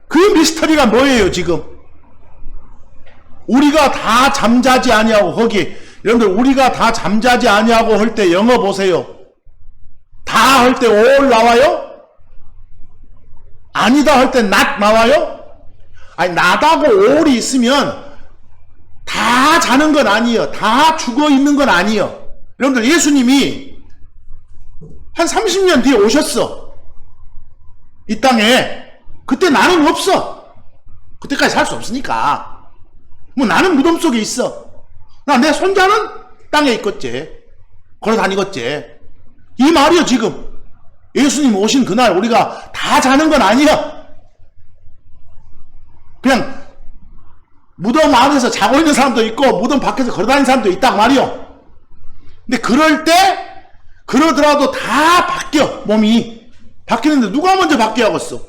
그 미스터리가 뭐예요 지금? 우리가 다 잠자지 아니하고, 거기 여러분들 우리가 다 잠자지 아니하고 할 때 영어 보세요. 다 할 때 all 나와요? 아니다 할 때 not 나와요? 아니 not하고 all이 있으면 다 자는 건 아니에요. 다 죽어 있는 건 아니에요. 여러분들 예수님이 한 30년 뒤에 오셨어. 이 땅에. 그때 나는 없어. 그때까지 살 수 없으니까. 뭐 나는 무덤 속에 있어. 내 손자는 땅에 있겠지. 걸어 다니겠지. 이 말이요 지금. 예수님 오신 그날 우리가 다 자는 건 아니야. 그냥 무덤 안에서 자고 있는 사람도 있고 무덤 밖에서 걸어 다니는 사람도 있단 말이요. 근데 그럴 때 그러더라도 다 바뀌어. 몸이 바뀌는데 누가 먼저 바뀌어야겠어?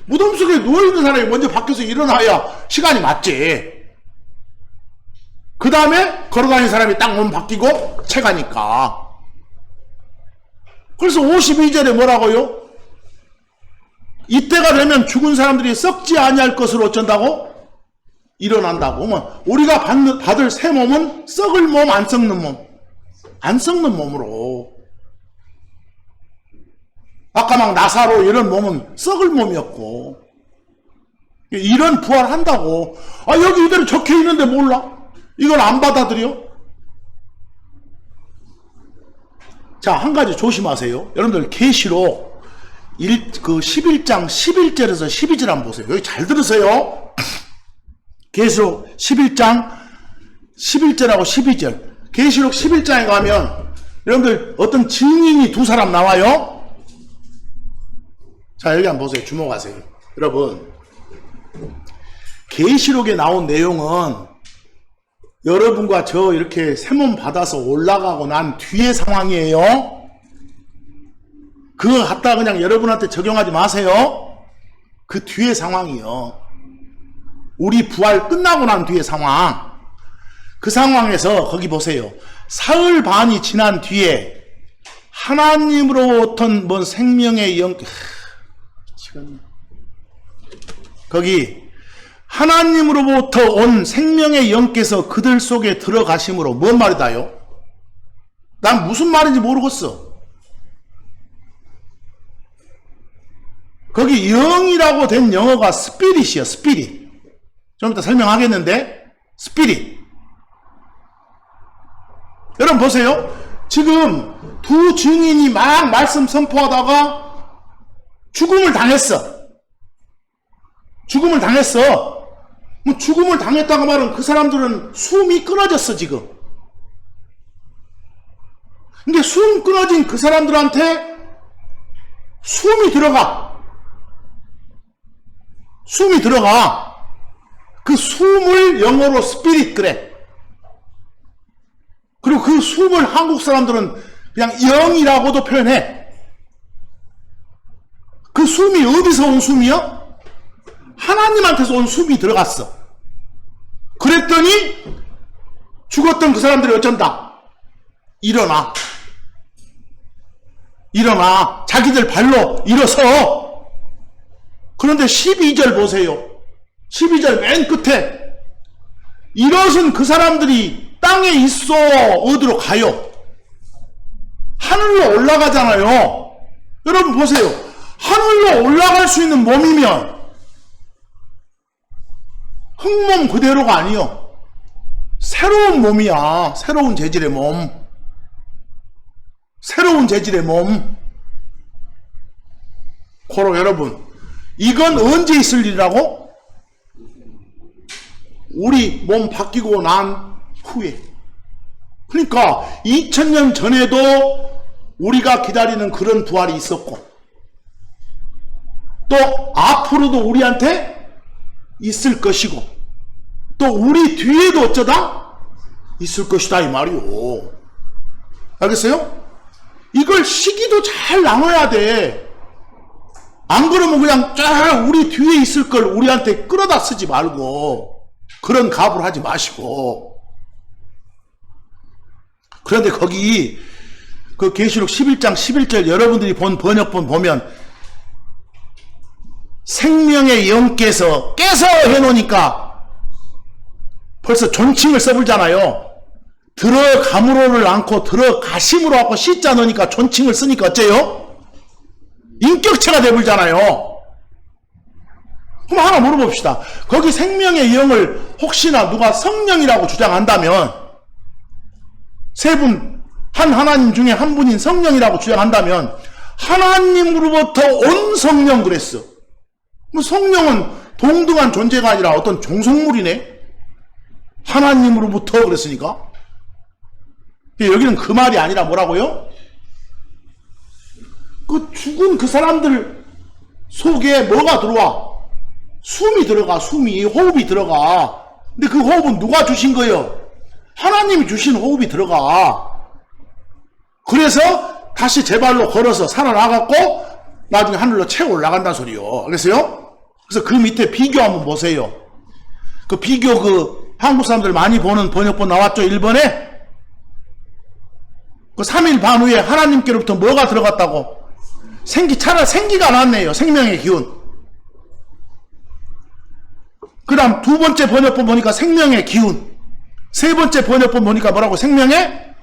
무덤 속에 누워있는 사람이 먼저 밖에서 일어나야 시간이 맞지. 그 다음에 걸어다니는 사람이 딱 몸 바뀌고 채가니까. 그래서 52절에 뭐라고요? 이때가 되면 죽은 사람들이 썩지 아니할 것으로 어쩐다고? 일어난다고. 우리가 받을 새 몸은 썩을 몸, 안 썩는 몸. 안 썩는 몸으로. 아까 막 나사로 이런 몸은 썩을 몸이었고. 이런 부활한다고. 여기 이대로 적혀 있는데 몰라? 이걸 안 받아들여? 자, 한 가지 조심하세요. 여러분들 계시록 11장 11절에서 12절 한번 보세요. 여기 잘 들으세요. 계시록 11장 11절하고 12절. 계시록 11장에 가면 여러분들 어떤 증인이 두 사람 나와요. 자, 여기 한번 보세요. 주목하세요. 여러분, 계시록에 나온 내용은 여러분과 저 이렇게 새 몸 받아서 올라가고 난 뒤의 상황이에요. 그거 갖다 그냥 여러분한테 적용하지 마세요. 그 뒤의 상황이요. 우리 부활 끝나고 난 뒤의 상황. 그 상황에서 거기 보세요. 사흘 반이 지난 뒤에 하나님으로부터 뭔 생명의 영, 거기 하나님으로부터 온 생명의 영께서 그들 속에 들어가심으로 뭔 말이다요? 난 무슨 말인지 모르겠어. 거기 영이라고 된 영어가 스피릿이요. 스피릿. 좀 이따 설명하겠는데 스피릿. 여러분 보세요. 지금 두 증인이 막 말씀 선포하다가 죽음을 당했어. 죽음을 당했어. 뭐 죽음을 당했다고 말은 그 사람들은 숨이 끊어졌어 지금. 근데 숨 끊어진 그 사람들한테 숨이 들어가. 숨이 들어가. 그 숨을 영어로 스피릿 그래. 그리고 그 숨을 한국 사람들은 그냥 영이라고도 표현해. 그 숨이 어디서 온 숨이요? 하나님한테서 온 숨이 들어갔어. 그랬더니 죽었던 그 사람들이 어쩐다? 일어나. 일어나. 자기들 발로 일어서. 그런데 12절 보세요. 12절 맨 끝에 일어선 그 사람들이 땅에 있어. 어디로 가요? 하늘로 올라가잖아요. 여러분 보세요. 하늘로 올라갈 수 있는 몸이면 흙몸 그대로가 아니요. 새로운 몸이야. 새로운 재질의 몸. 새로운 재질의 몸. 고로 여러분, 이건 언제 있을 일이라고? 우리 몸 바뀌고 난 후에. 그러니까 2000년 전에도 우리가 기다리는 그런 부활이 있었고, 또 앞으로도 우리한테 있을 것이고, 또 우리 뒤에도 어쩌다 있을 것이다 이 말이오. 알겠어요? 이걸 시기도 잘 나눠야 돼. 안 그러면 그냥 쫙 우리 뒤에 있을 걸 우리한테 끌어다 쓰지 말고 그런 값을 하지 마시고. 그런데 거기 그 계시록 11장 11절 여러분들이 본 번역본 보면 생명의 영께서 깨서 해놓으니까 벌써 존칭을 써불잖아요. 들어감으로를 않고 들어가심으로 하고 시자 넣으니까 존칭을 쓰니까 어째요? 인격체가 돼불잖아요. 그럼 하나 물어봅시다. 거기 생명의 영을 혹시나 누가 성령이라고 주장한다면, 세 분, 한 하나님 중에 한 분인 성령이라고 주장한다면 하나님으로부터 온 성령 그랬어. 성령은 동등한 존재가 아니라 어떤 종속물이네. 하나님으로부터 그랬으니까. 여기는 그 말이 아니라 뭐라고요? 그 죽은 그 사람들 속에 뭐가 들어와? 숨이 들어가. 숨이, 호흡이 들어가. 근데 그 호흡은 누가 주신 거예요? 하나님이 주신 호흡이 들어가. 그래서 다시 제 발로 걸어서 살아나갔고 나중에 하늘로 채워 올라간다는 소리요. 알겠어요? 그래서 그 밑에 비교 한번 보세요. 그 비교 그 한국 사람들 많이 보는 번역본 나왔죠? 1번에? 그 3일 반 후에 하나님께로부터 뭐가 들어갔다고? 차라리 생기가 났네요. 생명의 기운. 그 다음 두 번째 번역본 보니까 생명의 기운. 세 번째 번역본 보니까 뭐라고? 생명의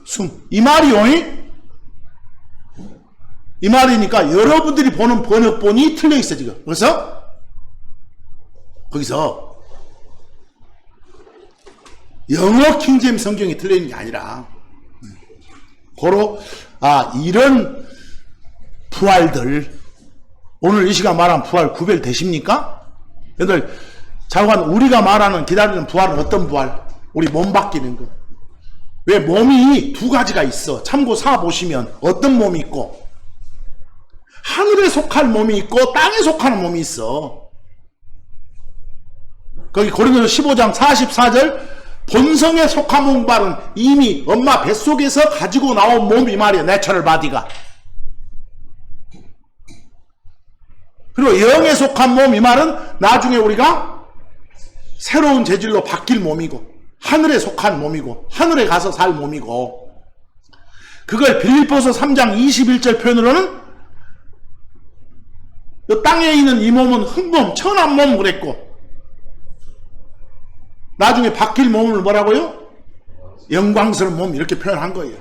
숨. 이 말이요. 이 말이니까 여러분들이 보는 번역본이 틀려 있어 지금. 그래서 거기서 영어 킹제임스 성경이 틀려 있는 게 아니라 고로 이런 부활들, 오늘 이 시간 말한 부활 구별되십니까? 여러분들 자관 우리가 말하는 기다리는 부활은 어떤 부활? 우리 몸 바뀌는 거. 왜 몸이 두 가지가 있어. 참고 사 보시면 어떤 몸이 있고 하늘에 속할 몸이 있고 땅에 속하는 몸이 있어. 거기 고린도서 15장 44절 본성에 속한 몸발은 이미 엄마 뱃속에서 가지고 나온 몸 이 말이야. 내처럴 바디가. 그리고 영에 속한 몸 이 말은 나중에 우리가 새로운 재질로 바뀔 몸이고 하늘에 속한 몸이고 하늘에 가서 살 몸이고, 그걸 빌립보서 3장 21절 표현으로는 이 땅에 있는 이 몸은 흙몸, 천한 몸 그랬고 나중에 바뀔 몸을 뭐라고요? 영광스러운 몸 이렇게 표현한 거예요.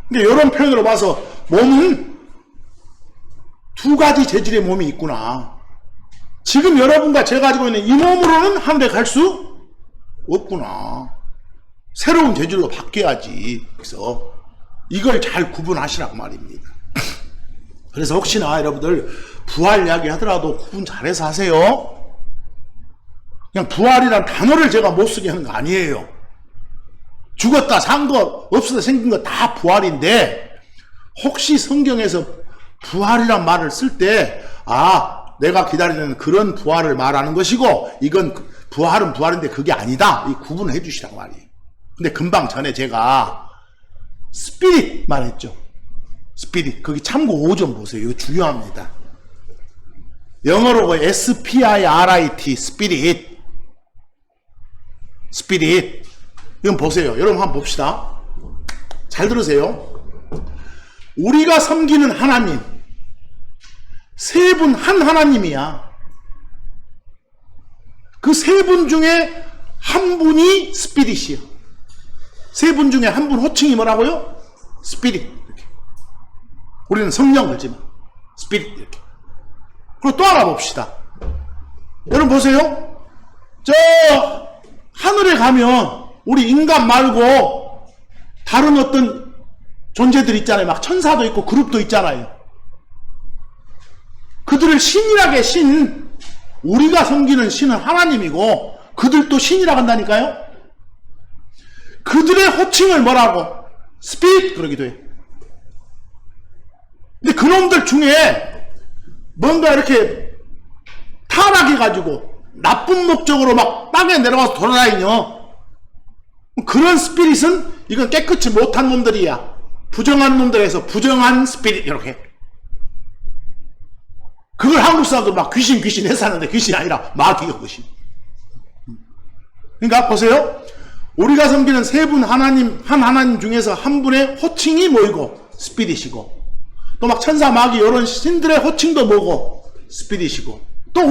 근데 이런 표현으로 봐서 몸은 두 가지 재질의 몸이 있구나. 지금 여러분과 제가 가지고 있는 이 몸으로는 하늘에 갈 수 없구나. 새로운 재질로 바뀌어야지. 그래서 이걸 잘 구분하시라고 말입니다. 그래서 혹시나 여러분들 부활 이야기 하더라도 구분 잘해서 하세요. 그냥 부활이란 단어를 제가 못 쓰게 하는 거 아니에요. 죽었다 산 거 없어서 생긴 거 다 부활인데, 혹시 성경에서 부활이란 말을 쓸 때 내가 기다리는 그런 부활을 말하는 것이고 이건 부활은 부활인데 그게 아니다, 이 구분을 해주시란 말이에요. 근데 금방 전에 제가 스피릿 말했죠. 스피릿, 거기 참고 5점 보세요. 이거 중요합니다. 영어로 S-P-I-R-I-T, 스피릿. 스피릿. 이건 보세요. 여러분 한번 봅시다. 잘 들으세요. 우리가 섬기는 하나님, 세 분 한 하나님이야. 그 세 분 중에 한 분이 스피릿이요. 세 분 중에 한 분 호칭이 뭐라고요? 스피릿. 이렇게. 우리는 성령 그러지만 스피릿 이렇게. 그리고 또 하나 봅시다. 여러분 보세요. 저 하늘에 가면 우리 인간 말고 다른 어떤 존재들 있잖아요. 막 천사도 있고 그룹도 있잖아요. 그들을 신이라게 신, 우리가 섬기는 신은 하나님이고 그들도 신이라고 한다니까요. 그들의 호칭을 뭐라고? 스피릿 그러기도 해요. 근데 그놈들 중에 뭔가 이렇게 타락해가지고 나쁜 목적으로 막 땅에 내려가서 돌아다니며, 그런 스피릿은 이건 깨끗이 못한 놈들이야. 부정한 놈들에서 부정한 스피릿 이렇게. 그걸 한국 사람들 막 귀신 해사는데 귀신이 아니라 마귀가 귀신. 그러니까 보세요. 우리가 섬기는 세 분 하나님, 한 하나님 중에서 한 분의 호칭이 뭐이고? 스피릿이고. 또 막 천사, 마귀 이런 신들의 호칭도 뭐고? 스피릿이고. 또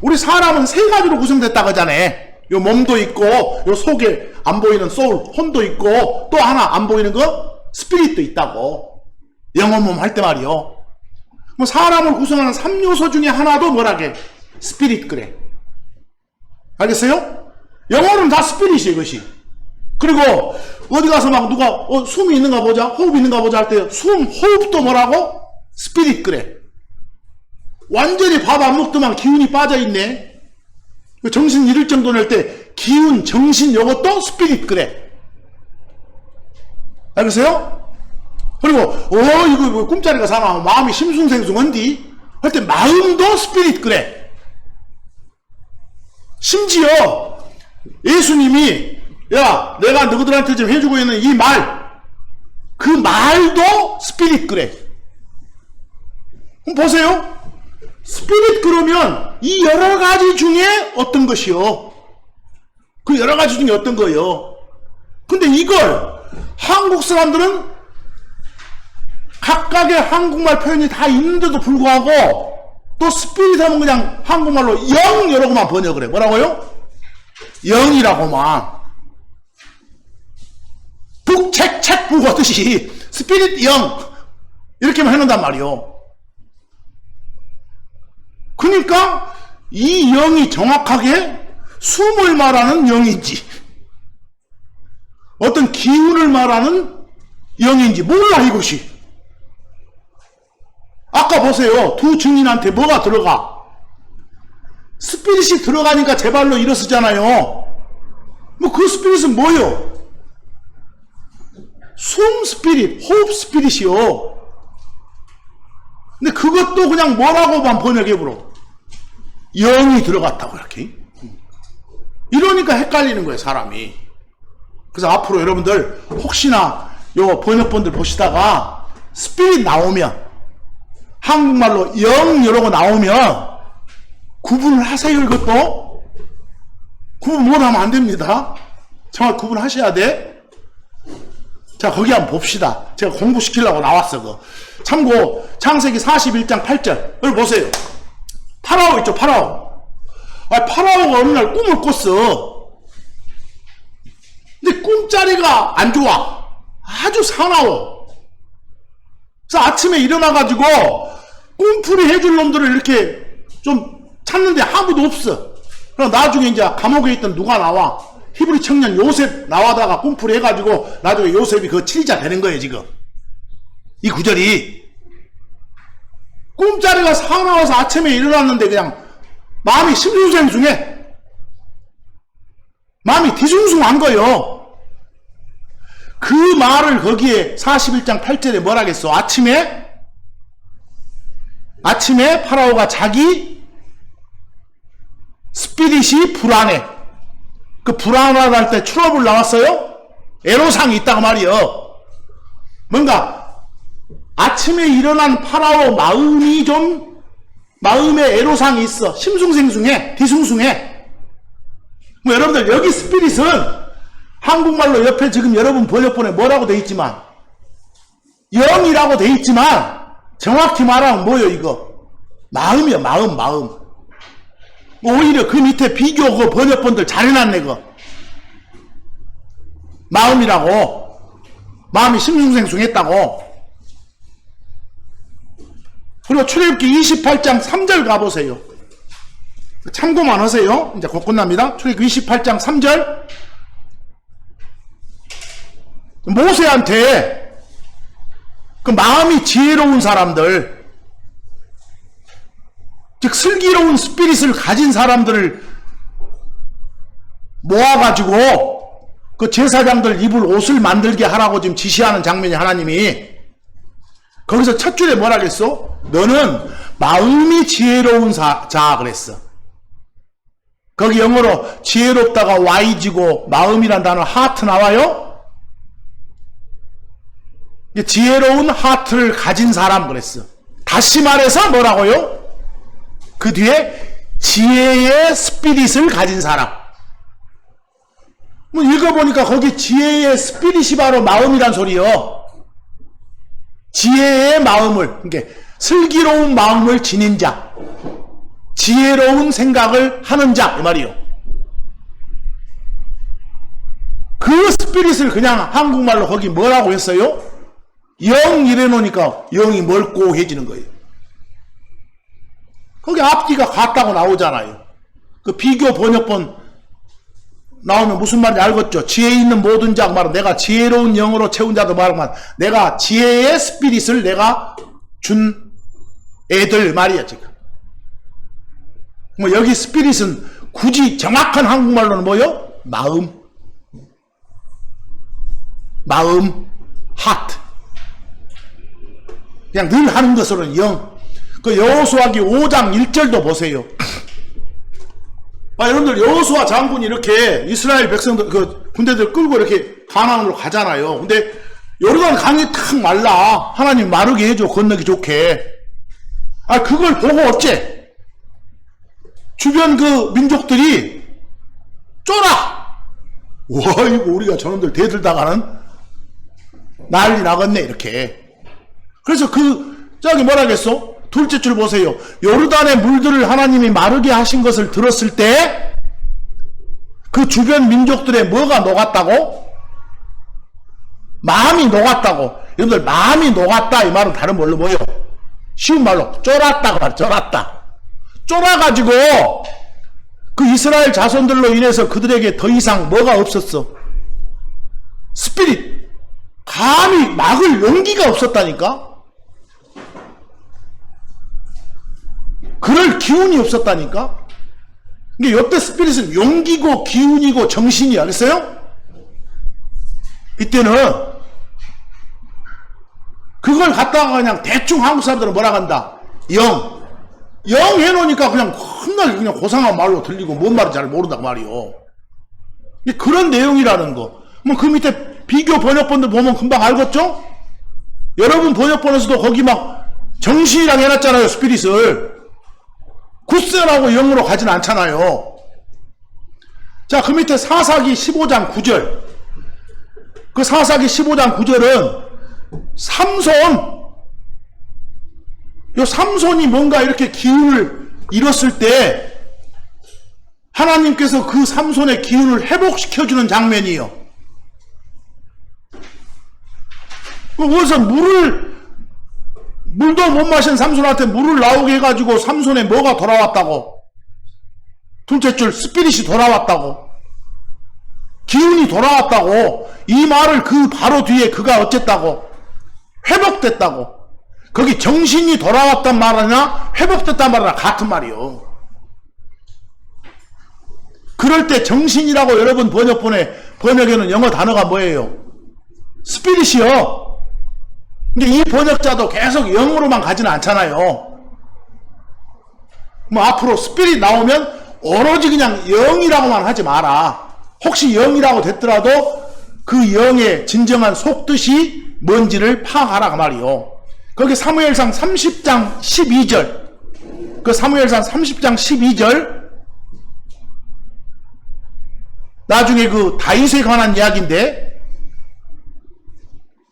우리 사람은 세 가지로 구성됐다고 하잖아요. 요 몸도 있고, 요 속에 안 보이는 소울, 혼도 있고, 또 하나 안 보이는 거? 스피릿도 있다고. 영혼 몸 할 때 말이요. 뭐 사람을 구성하는 3요소 중에 하나도 뭐라게? 스피릿 그래. 알겠어요? 영혼은 다 스피릿이에요, 이것이. 그리고 어디 가서 막 누가 숨이 있는가 보자, 호흡이 있는가 보자 할 때 호흡도 뭐라고? 스피릿 그래. 완전히 밥 안 먹더만 기운이 빠져있네. 정신 잃을 정도 낼 때 기운, 정신 요것도 스피릿 그래. 알겠어요? 그리고 이거 꿈자리가 사나 마음이 심숭생숭한디 할 때 마음도 스피릿 그래. 심지어 예수님이 야 내가 너희들한테 지금 해주고 있는 이 말, 그 말도 스피릿 그래. 그럼 보세요. 스피릿 그러면 이 여러 가지 중에 어떤 것이요? 그 여러 가지 중에 어떤 거요? 근데 이걸 한국 사람들은 각각의 한국말 표현이 다 있는데도 불구하고 또 스피릿 하면 그냥 한국말로 영 이러고만 번역을 해. 뭐라고요? 영이라고만. 북책 부하듯이 스피릿 영 이렇게만 해놓는단 말이요. 그러니까 이 영이 정확하게 숨을 말하는 영인지 어떤 기운을 말하는 영인지 몰라 이것이. 아까 보세요. 두 증인한테 뭐가 들어가? 스피릿이 들어가니까 제 발로 일어서잖아요. 뭐 그 스피릿은 뭐요? 숨 스피릿, 호흡 스피릿이요. 근데 그것도 그냥 뭐라고만 번역해버려. 영이 들어갔다고 이렇게. 이러니까 헷갈리는 거예요, 사람이. 그래서 앞으로 여러분들 혹시나 요 번역본들 보시다가 스피릿 나오면 한국말로 영 이러고 나오면 구분을 하세요. 이것도 구분 못하면 안 됩니다. 정말 구분하셔야 돼. 자, 거기 한번 봅시다. 제가 공부시키려고 나왔어. 그거 참고 창세기 41장 8절 여기 보세요. 파라오 있죠, 파라오. 파라오가 어느 날 꿈을 꿨어. 근데 꿈자리가 안 좋아. 아주 사나워. 그래서 아침에 일어나가지고 꿈풀이 해줄 놈들을 이렇게 좀 찾는데 아무도 없어. 그럼 나중에 이제 감옥에 있던 누가 나와. 히브리 청년 요셉 나와다가 꿈풀이 해가지고 나중에 요셉이 그 치리자 되는 거예요, 지금. 이 구절이. 꿈자리가 사나워서 아침에 일어났는데 그냥 마음이 심술생숭해. 마음이 뒤숭숭한 거요. 그 말을 거기에 41장 8절에 뭐라겠어? 아침에 파라오가 자기 스피릿이 불안해. 그 불안하다 할 때 트러블 나왔어요? 애로상이 있다고 말이요. 뭔가 아침에 일어난 파라오 마음에 애로상이 있어. 심숭생숭해. 뒤숭숭해. 뭐 여러분들 여기 스피릿은 한국말로 옆에 지금 여러분 번역본에 뭐라고 돼 있지만 영이라고 돼 있지만 정확히 말하면 뭐요 이거? 마음이야. 마음. 오히려 그 밑에 비교 그 번역본들 잘 해놨네 그. 마음이라고. 마음이 심숭생숭했다고. 그리고 출애굽기 28장 3절 가보세요. 참고만 하세요. 이제 곧 끝납니다. 출애굽기 28장 3절. 모세한테 그 마음이 지혜로운 사람들, 즉 슬기로운 스피릿을 가진 사람들을 모아가지고 그 제사장들 입을 옷을 만들게 하라고 지금 지시하는 장면이 하나님이. 거기서 첫 줄에 뭐라 그랬어? 너는 마음이 지혜로운 자 그랬어. 거기 영어로 지혜롭다가 Y지고 마음이란 단어 하트 나와요? 지혜로운 하트를 가진 사람 그랬어. 다시 말해서 뭐라고요? 그 뒤에 지혜의 스피릿을 가진 사람. 뭐 읽어보니까 거기 지혜의 스피릿이 바로 마음이란 소리요. 지혜의 마음을, 그러니까 슬기로운 마음을 지닌 자, 지혜로운 생각을 하는 자 이 말이요. 그 스피릿을 그냥 한국말로 거기 뭐라고 했어요? 영 이래 놓으니까 영이 멀고해지는 거예요. 거기 앞뒤가 같다고 나오잖아요. 그 비교 번역본 나오면 무슨 말인지 알겠죠? 지혜 있는 모든 자 말은 내가 지혜로운 영으로 채운 자도 말하면 내가 지혜의 스피릿을 내가 준 애들 말이야 지금. 뭐 여기 스피릿은 굳이 정확한 한국말로는 뭐요? 마음, 하트. 그냥 늘 하는 것으로는 영. 그 여호수아기 5장 1절도 보세요. 여러분들 여호수아 장군이 이렇게 이스라엘 백성들 그 군대들 끌고 이렇게 가나안으로 가잖아요. 근데 요르단 강이 탁 말라. 하나님 마르게 해줘. 건너기 좋게. 그걸 보고 어째? 주변 그 민족들이 쫄아. 와 이거 우리가 저놈들 대들다가는 난리 나겠네 이렇게. 그래서 저기 뭐라겠어? 둘째 줄 보세요. 요르단의 물들을 하나님이 마르게 하신 것을 들었을 때 그 주변 민족들의 뭐가 녹았다고? 마음이 녹았다고. 여러분들 마음이 녹았다 이 말은 다른 말로 뭐예요? 쉬운 말로 쫄았다고 말이야. 쫄아가지고 그 이스라엘 자손들로 인해서 그들에게 더 이상 뭐가 없었어? 스피릿. 감히 막을 용기가 없었다니까? 그럴 기운이 없었다니까? 이게 이때 스피릿은 용기고 기운이고 정신이야. 알겠어요? 이때는 그걸 갖다가 그냥 대충 한국 사람들은 뭐라 한다? 영 해놓으니까 그냥 겁나게 그냥 고상한 말로 들리고 뭔 말인지 잘 모른단 말이요. 그런 내용이라는 거. 뭐 그 밑에 비교 번역본들 보면 금방 알겠죠? 여러분 번역본에서도 거기 막 정신이라고 해놨잖아요. 스피릿을. 굿세라고 영어로 가진 않잖아요. 자, 그 밑에 사사기 15장 9절. 그 사사기 15장 9절은 삼손이 뭔가 이렇게 기운을 잃었을 때 하나님께서 그 삼손의 기운을 회복시켜주는 장면이에요. 그래서 물도 못 마신 삼손한테 물을 나오게 해가지고 삼손에 뭐가 돌아왔다고? 둘째 줄 스피릿이 돌아왔다고. 기운이 돌아왔다고. 이 말을 그 바로 뒤에 그가 어쨌다고? 회복됐다고. 거기 정신이 돌아왔단 말이나 회복됐단 말이나 같은 말이요. 그럴 때 정신이라고 여러분 번역에는 영어 단어가 뭐예요? 스피릿이요. 근데 이 번역자도 계속 영으로만 가지는 않잖아요. 뭐 앞으로 스피릿 나오면 오로지 그냥 영이라고만 하지 마라. 혹시 영이라고 됐더라도 그 영의 진정한 속뜻이 뭔지를 파악하라 그 말이요. 거기 사무엘상 30장 12절, 그 사무엘상 30장 12절, 나중에 그 다윗에 관한 이야기인데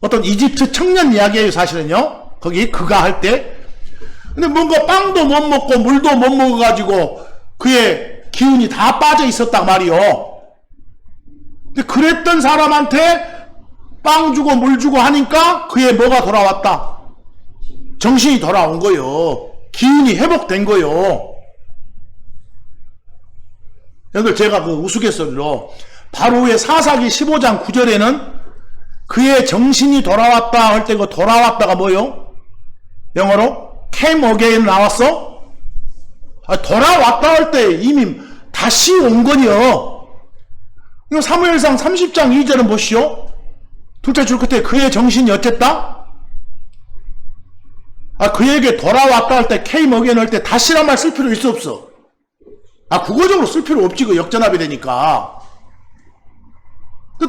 어떤 이집트 청년 이야기예요. 사실은요. 거기 그가 할 때. 근데 뭔가 빵도 못 먹고 물도 못 먹어가지고 그의 기운이 다 빠져 있었단 말이요. 근데 그랬던 사람한테 빵 주고 물 주고 하니까 그의 뭐가 돌아왔다? 정신이 돌아온 거요. 기운이 회복된 거요. 여러분들 제가 그 우스갯소리로 바로 후에 사사기 15장 9절에는 그의 정신이 돌아왔다 할 때 그 돌아왔다가 뭐요? 영어로 came again 나왔어? 돌아왔다 할 때 이미 다시 온 거요. 사무엘상 30장 2절은 보시오. 둘째 줄 끝에 그의 정신이 어쨌다? 그에게 돌아왔다 할 때 came again 할 때 다시란 말 쓸 필요 있어 없어? 국어적으로 쓸 필요 없지. 그 역전합이 되니까.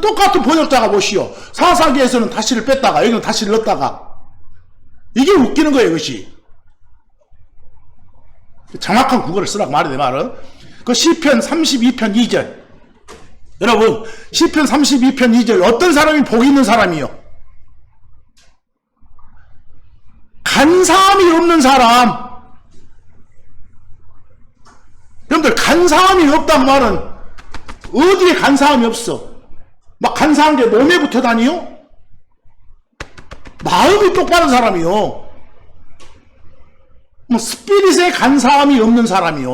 똑같은 번역자가 보시오. 사사기에서는 다시를 뺐다가 여기는 다시를 넣었다가. 이게 웃기는 거예요. 이것이. 정확한 국어를 쓰라고 말해. 내 말은. 그 시편 32편 2절. 여러분 시편 32편 2절 어떤 사람이 복 있는 사람이요? 간사함이 없는 사람. 여러분들 간사함이 없단 말은 어디에 간사함이 없어? 막 간사한 게 몸에 붙어 다니요? 마음이 똑바른 사람이요. 뭐 스피릿에 간사함이 없는 사람이요.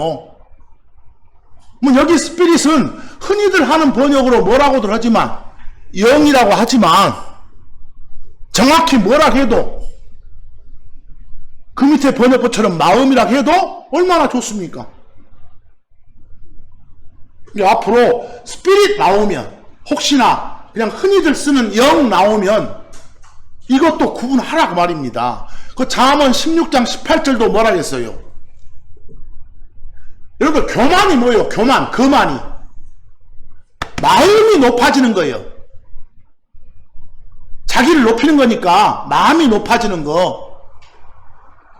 뭐 여기 스피릿은 흔히들 하는 번역으로 뭐라고들 하지만 영이라고 하지만 정확히 뭐라 해도 그 밑에 번역처럼 마음이라 해도 얼마나 좋습니까? 앞으로 스피릿 나오면 혹시나 그냥 흔히들 쓰는 영 나오면 이것도 구분하라고 말입니다. 그 잠언 16장 18절도 뭐라 했어요? 여러분 교만이 뭐예요? 거만이 마음이 높아지는 거예요. 자기를 높이는 거니까 마음이 높아지는 거.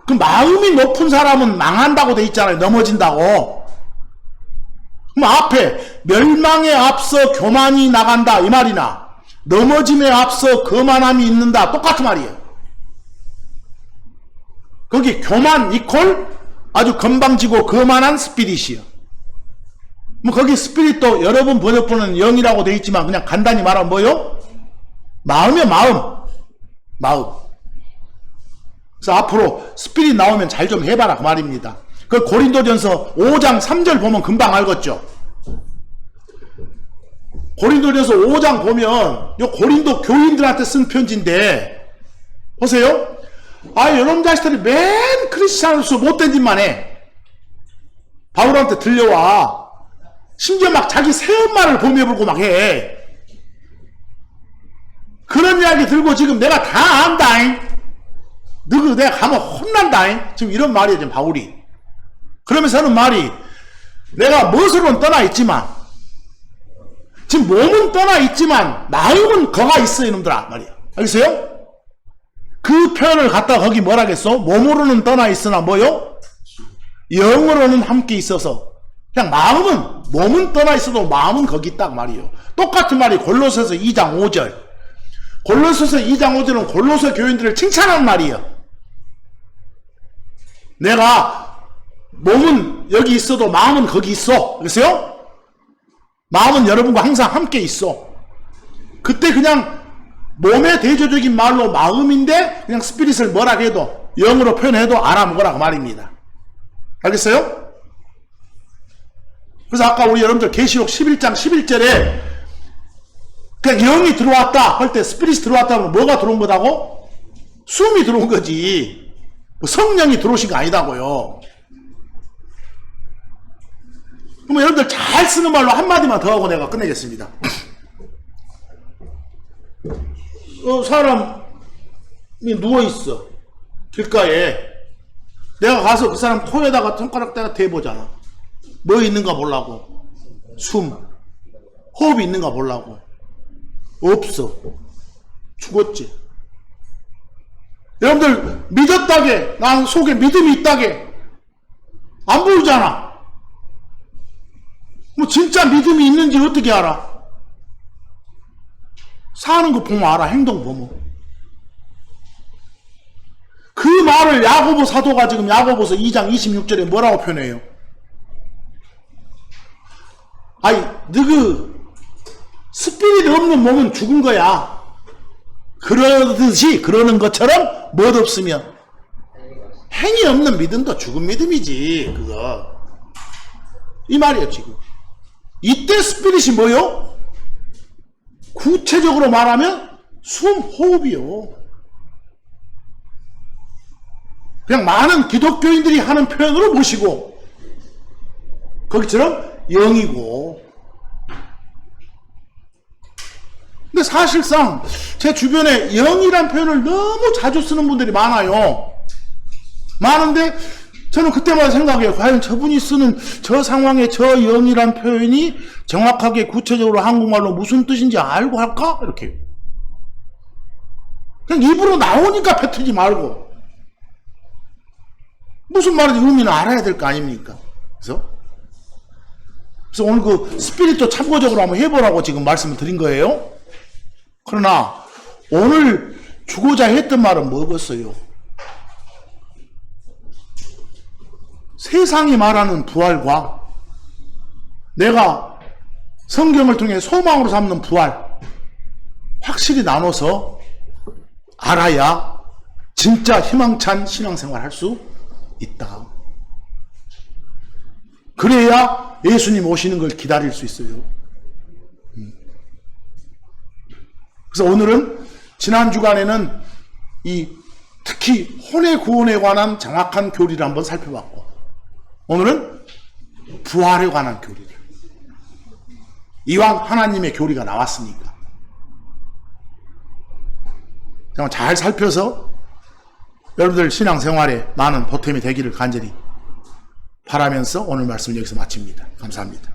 그 마음이 높은 사람은 망한다고 돼 있잖아요. 넘어진다고. 그럼 앞에 멸망에 앞서 교만이 나간다 이 말이나 넘어짐에 앞서 거만함이 있는다 똑같은 말이에요. 거기 교만 이퀄 아주 건방지고 거만한 스피릿이요. 뭐 거기 스피릿도 여러분 번역본은 영이라고 돼 있지만 그냥 간단히 말하면 뭐요? 마음이요. 마음. 그래서 앞으로 스피릿 나오면 잘 좀 해봐라 그 말입니다. 그 고린도전서 5장 3절 보면 금방 알겠죠. 고린도전서 5장 보면 요 고린도 교인들한테 쓴 편지인데 보세요. 여러분 자식들이 맨 크리스찬으로서 못된 짓만 해. 바울한테 들려와. 심지어 막 자기 새엄마를 범해 불고 막 해. 그런 이야기 들고 지금 내가 다 안다잉. 너그 내가 가면 혼난다잉. 지금 이런 말이에요 지금 바울이. 그러면서 하는 말이 내가 멋으로는 떠나 있지만 지금 몸은 떠나 있지만 마음은 거가 있어 이놈들아 말이야. 알겠어요? 그 표현을 갖다가 거기 뭐라겠어? 몸으로는 떠나 있으나 뭐요? 영으로는 함께 있어서 그냥 몸은 떠나 있어도 마음은 거기 있다 말이에요. 똑같은 말이 골로새서 2장 5절. 골로새서 2장 5절은 골로새 교인들을 칭찬하는 말이에요. 내가 몸은 여기 있어도 마음은 거기 있어. 그랬어요? 마음은 여러분과 항상 함께 있어. 그때 그냥 몸의 대조적인 말로 마음인데 그냥 스피릿을 뭐라 해도 영으로 표현해도 알아먹으라고 말입니다. 알겠어요? 그래서 아까 우리 여러분들 계시록 11장 11절에 그냥 영이 들어왔다 할 때 스피릿이 들어왔다 하면 뭐가 들어온 거다고? 숨이 들어온 거지. 성령이 들어오신 거 아니다고요. 그럼 여러분들 잘 쓰는 말로 한마디만 더 하고 내가 끝내겠습니다. 사람이 누워있어. 길가에. 내가 가서 그 사람 코에다가 손가락다가 대보잖아. 뭐 있는가 보려고. 숨. 호흡이 있는가 보려고. 없어. 죽었지. 여러분들 믿었다게, 난 속에 믿음이 있다게 안 보이잖아. 뭐 진짜 믿음이 있는지 어떻게 알아? 사는 거 보면 알아. 행동 보면. 그 말을 야고보 사도가 지금 야고보서 2장 26절에 뭐라고 표현해요? 아니, 너그 스피릿 없는 몸은 죽은 거야. 그러듯이 그러는 것처럼 못 없으면 행위 없는 믿음도 죽은 믿음이지. 그거 이 말이에요. 지금 이때 스피릿이 뭐요? 구체적으로 말하면 숨, 호흡이요. 그냥 많은 기독교인들이 하는 표현으로 모시고 거기처럼 영이고. 근데 사실상 제 주변에 영이란 표현을 너무 자주 쓰는 분들이 많아요. 많은데 저는 그때마다 생각해요. 과연 저분이 쓰는 저 상황에 저 영이란 표현이 정확하게 구체적으로 한국말로 무슨 뜻인지 알고 할까? 이렇게. 그냥 입으로 나오니까 뱉지 말고. 무슨 말인지 의미는 알아야 될 거 아닙니까? 그래서 오늘 그 스피릿도 참고적으로 한번 해보라고 지금 말씀을 드린 거예요. 그러나 오늘 주고자 했던 말은 뭐겠어요? 세상이 말하는 부활과 내가 성경을 통해 소망으로 삼는 부활 확실히 나눠서 알아야 진짜 희망찬 신앙생활 할 수 있다. 그래야 예수님 오시는 걸 기다릴 수 있어요. 그래서 오늘은 지난 주간에는 특히 혼의 구원에 관한 정확한 교리를 한번 살펴봤고, 오늘은 부활에 관한 교리를. 이왕 하나님의 교리가 나왔으니까 잘 살펴서 여러분들 신앙생활에 많은 보탬이 되기를 간절히 바라면서 오늘 말씀 여기서 마칩니다. 감사합니다.